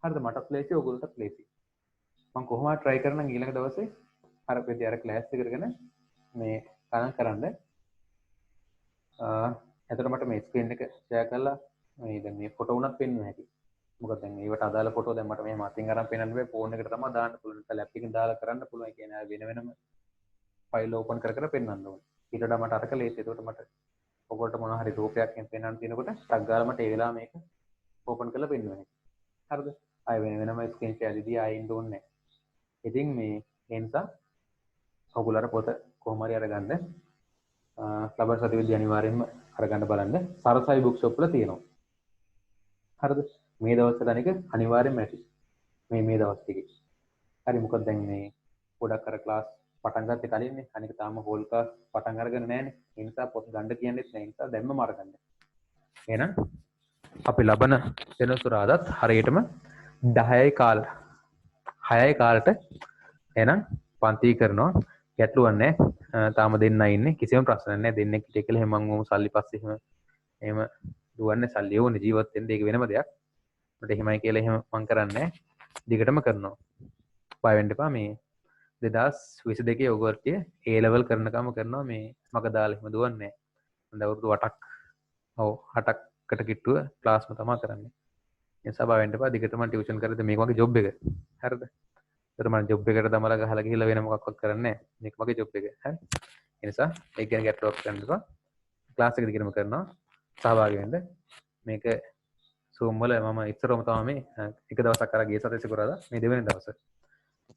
හරිද? මටත් ලේසි ඕගොල්ලන්ටත් ලේසි. මම කොහොමද try කරනම් ඊළඟ දවසේ අර පෙදී අර ක්ලාස් එක කරගෙන මේ ගණන් කරන්න. එතකොට මට මේ ස්ක්‍රීන් එක ෂෙයා කරලා මේ දැන් මේ ෆොටෝ උනත් පෙන්වන්න හැකියි. මොකද දැන් ඒවට අදාළ ෆොටෝ දැන් මට මෙහෙම අතින් අරන් පෙන්වන්න බෑ. ෆෝන් එකට තමයි දාන්න පුළුවන්. නැත්නම් ලැප් එකකින් දාලා කරන්න පුළුවන්. ඒ කියන්නේ වෙන වෙනම ෆයිල් ඕපන් කර කර පෙන්වන්න ඕනේ. ඊට වඩා මට අරක ලේසි. ඒකට මට ඔබට මොන හරි රූපයක් පෙන්වන්න තියෙනකොට ටග් ගාලා මට ඒ වෙලාව මේක ඕපන් කරලා පෙන්වන්න. හරිද? ආයෙ වෙනම ස්ක්‍රීන් ෂෙයාර් දීදී ආයෙ ඉන්න ඕනේ නැහැ. ඉතින් මේ ඒ නිසා ඔයගොල්ලෝ පොත කොහොම හරි අරගන්න. ලබන සතියේදී අනිවාර්යෙන්ම අරගන්න බලන්න. සරසයි බුක් ෂොප් වල තියෙනවා. හරිද? මේ දවස්වල අනික අනිවාර්යෙන්ම ඇති. මේ දවස් ටිකේ. හරි මොකද දැන් මේ ගොඩක් අර ක්ලාස් පටන් ගත්තේ කලින්නේ. අනික තාම හෝල් ක්ලාස් පටන් අරගෙන නැහැනේ. ඒ නිසා පොත් ගන්න කියන්නේත් නැහැ. ඒ නිසා දැන්ම අරගන්න. එහෙනම් අපි ලබන සෙනසුරාදාත් හරියටම 10යි කාල 6යි කාලට එහෙනම් පන්ති කරනවා. ගැටලුවක් නැහැ. තාම දෙන්නයි ඉන්නේ. කිසිම ප්‍රශ්නයක් නැහැ. දෙන්නෙක් හිටිය කියලා එහෙම මම සල්ලි පස්සේ එහෙම දුවන්නේ සල්ලි ඕනේ ජීවත් වෙන්න. ඒක වෙනම දෙයක්. මට එහෙමයි කියලා එහෙම මං කරන්නේ නැහැ. දිගටම කරනවා. බය වෙන්න එපා. මේ 2022 ඔගොල්ලෝ A level කරනකම කරනවා මේ මක දාලා එහෙම දුවන්නේ නැහැ. මම අවුරුදු 8ක් ඔව් 8කට කිට්ටුව ක්ලාස්ම තමයි කරන්නේ. ඒ නිසා බය වෙන්න එපා. දිගටම ටියුෂන් කරද්දී මේක වගේ ජොබ් එක. හරිද? ඒතර මම ජොබ් එකට දමලා ගහලා ගිහිල්ලා වෙන මොකක්වත් කරන්නේ නැහැ. මේක මගේ ජොබ් එක. හරි? ඒ නිසා ඒක ගැන ගැටලුවක් ගන්න එපා. ක්ලාස් එක දිගටම කරනවා. සහභාගී වෙන්න. මේක Zoom වල මම ඉස්සරවම තමයි මේ එක දවසක් අර ගිය සතියේ සිකුරාදා මේ දෙවෙනි දවසේ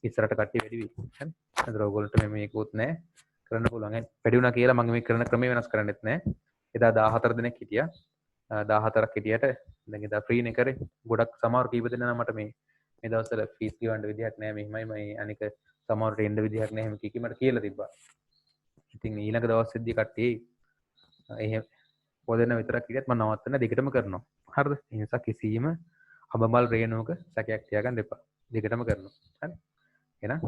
ඉස්සරට කට්ටිය වැඩි වෙයි. හරි. අද ඔයගොල්ලන්ට මේකුත් නැහැ. කරන්න පුළුවන්. වැඩි වුණා කියලා මම මේ කරන ක්‍රමය වෙනස් කරන්නෙත් නැහැ. එදා 14 දෙනෙක් හිටියා. 14ක් හිටියට දැන් එදා ෆ්‍රී නේ කරේ. ගොඩක් සමහර කීප දෙනා මට මේ දවස්වල ෆීස් ගෙවන්න විදිහක් නැහැ. මෙහිමයි මේ අනික සමහරට එන්න විදිහක් නැහැ. එහෙම කීකි මට කියලා තිබ්බා. ඉතින් ඊළඟ දවස්සෙද්දී කට්ටිය එහෙම පොදෙන විතරක් හිටියත් මම නවත්තන්න දිගටම කරනවා. හරිද? ඒ නිසා කිසිම අබමල් රේණුවක සැකයක් තියාගන්න එපා. දිගටම කරනවා. හරි? එහෙනම්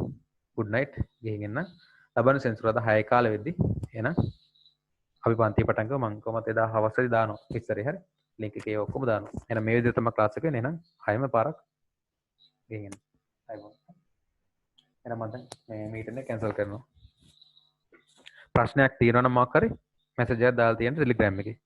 good night ගිහින් එන්න. ලබන සෙන්සුරාදා 6 කාලෙ වෙද්දි එහෙනම් අපි පන්ති පටන් ගමු. මම කොහමද එදා හවසට දානවා ඉස්සරේ. හරි? ලින්ක් එකේ ඔක්කොම දානවා. එහෙනම් මේ විදිහට තමයි ක්ලාස් එක වෙන්නේ. එහෙනම් 6ම පාරක් ගිහින් එන්න. අයබෝන්. එහෙනම් මම දැන් මේ මීටින් එක කැන්සල් කරනවා. ප්‍රශ්නයක් තියෙනවා නම් මොකක් හරි මැසේජ් එකක් දාලා තියන්න ටෙලිග්‍රෑම් එකේ.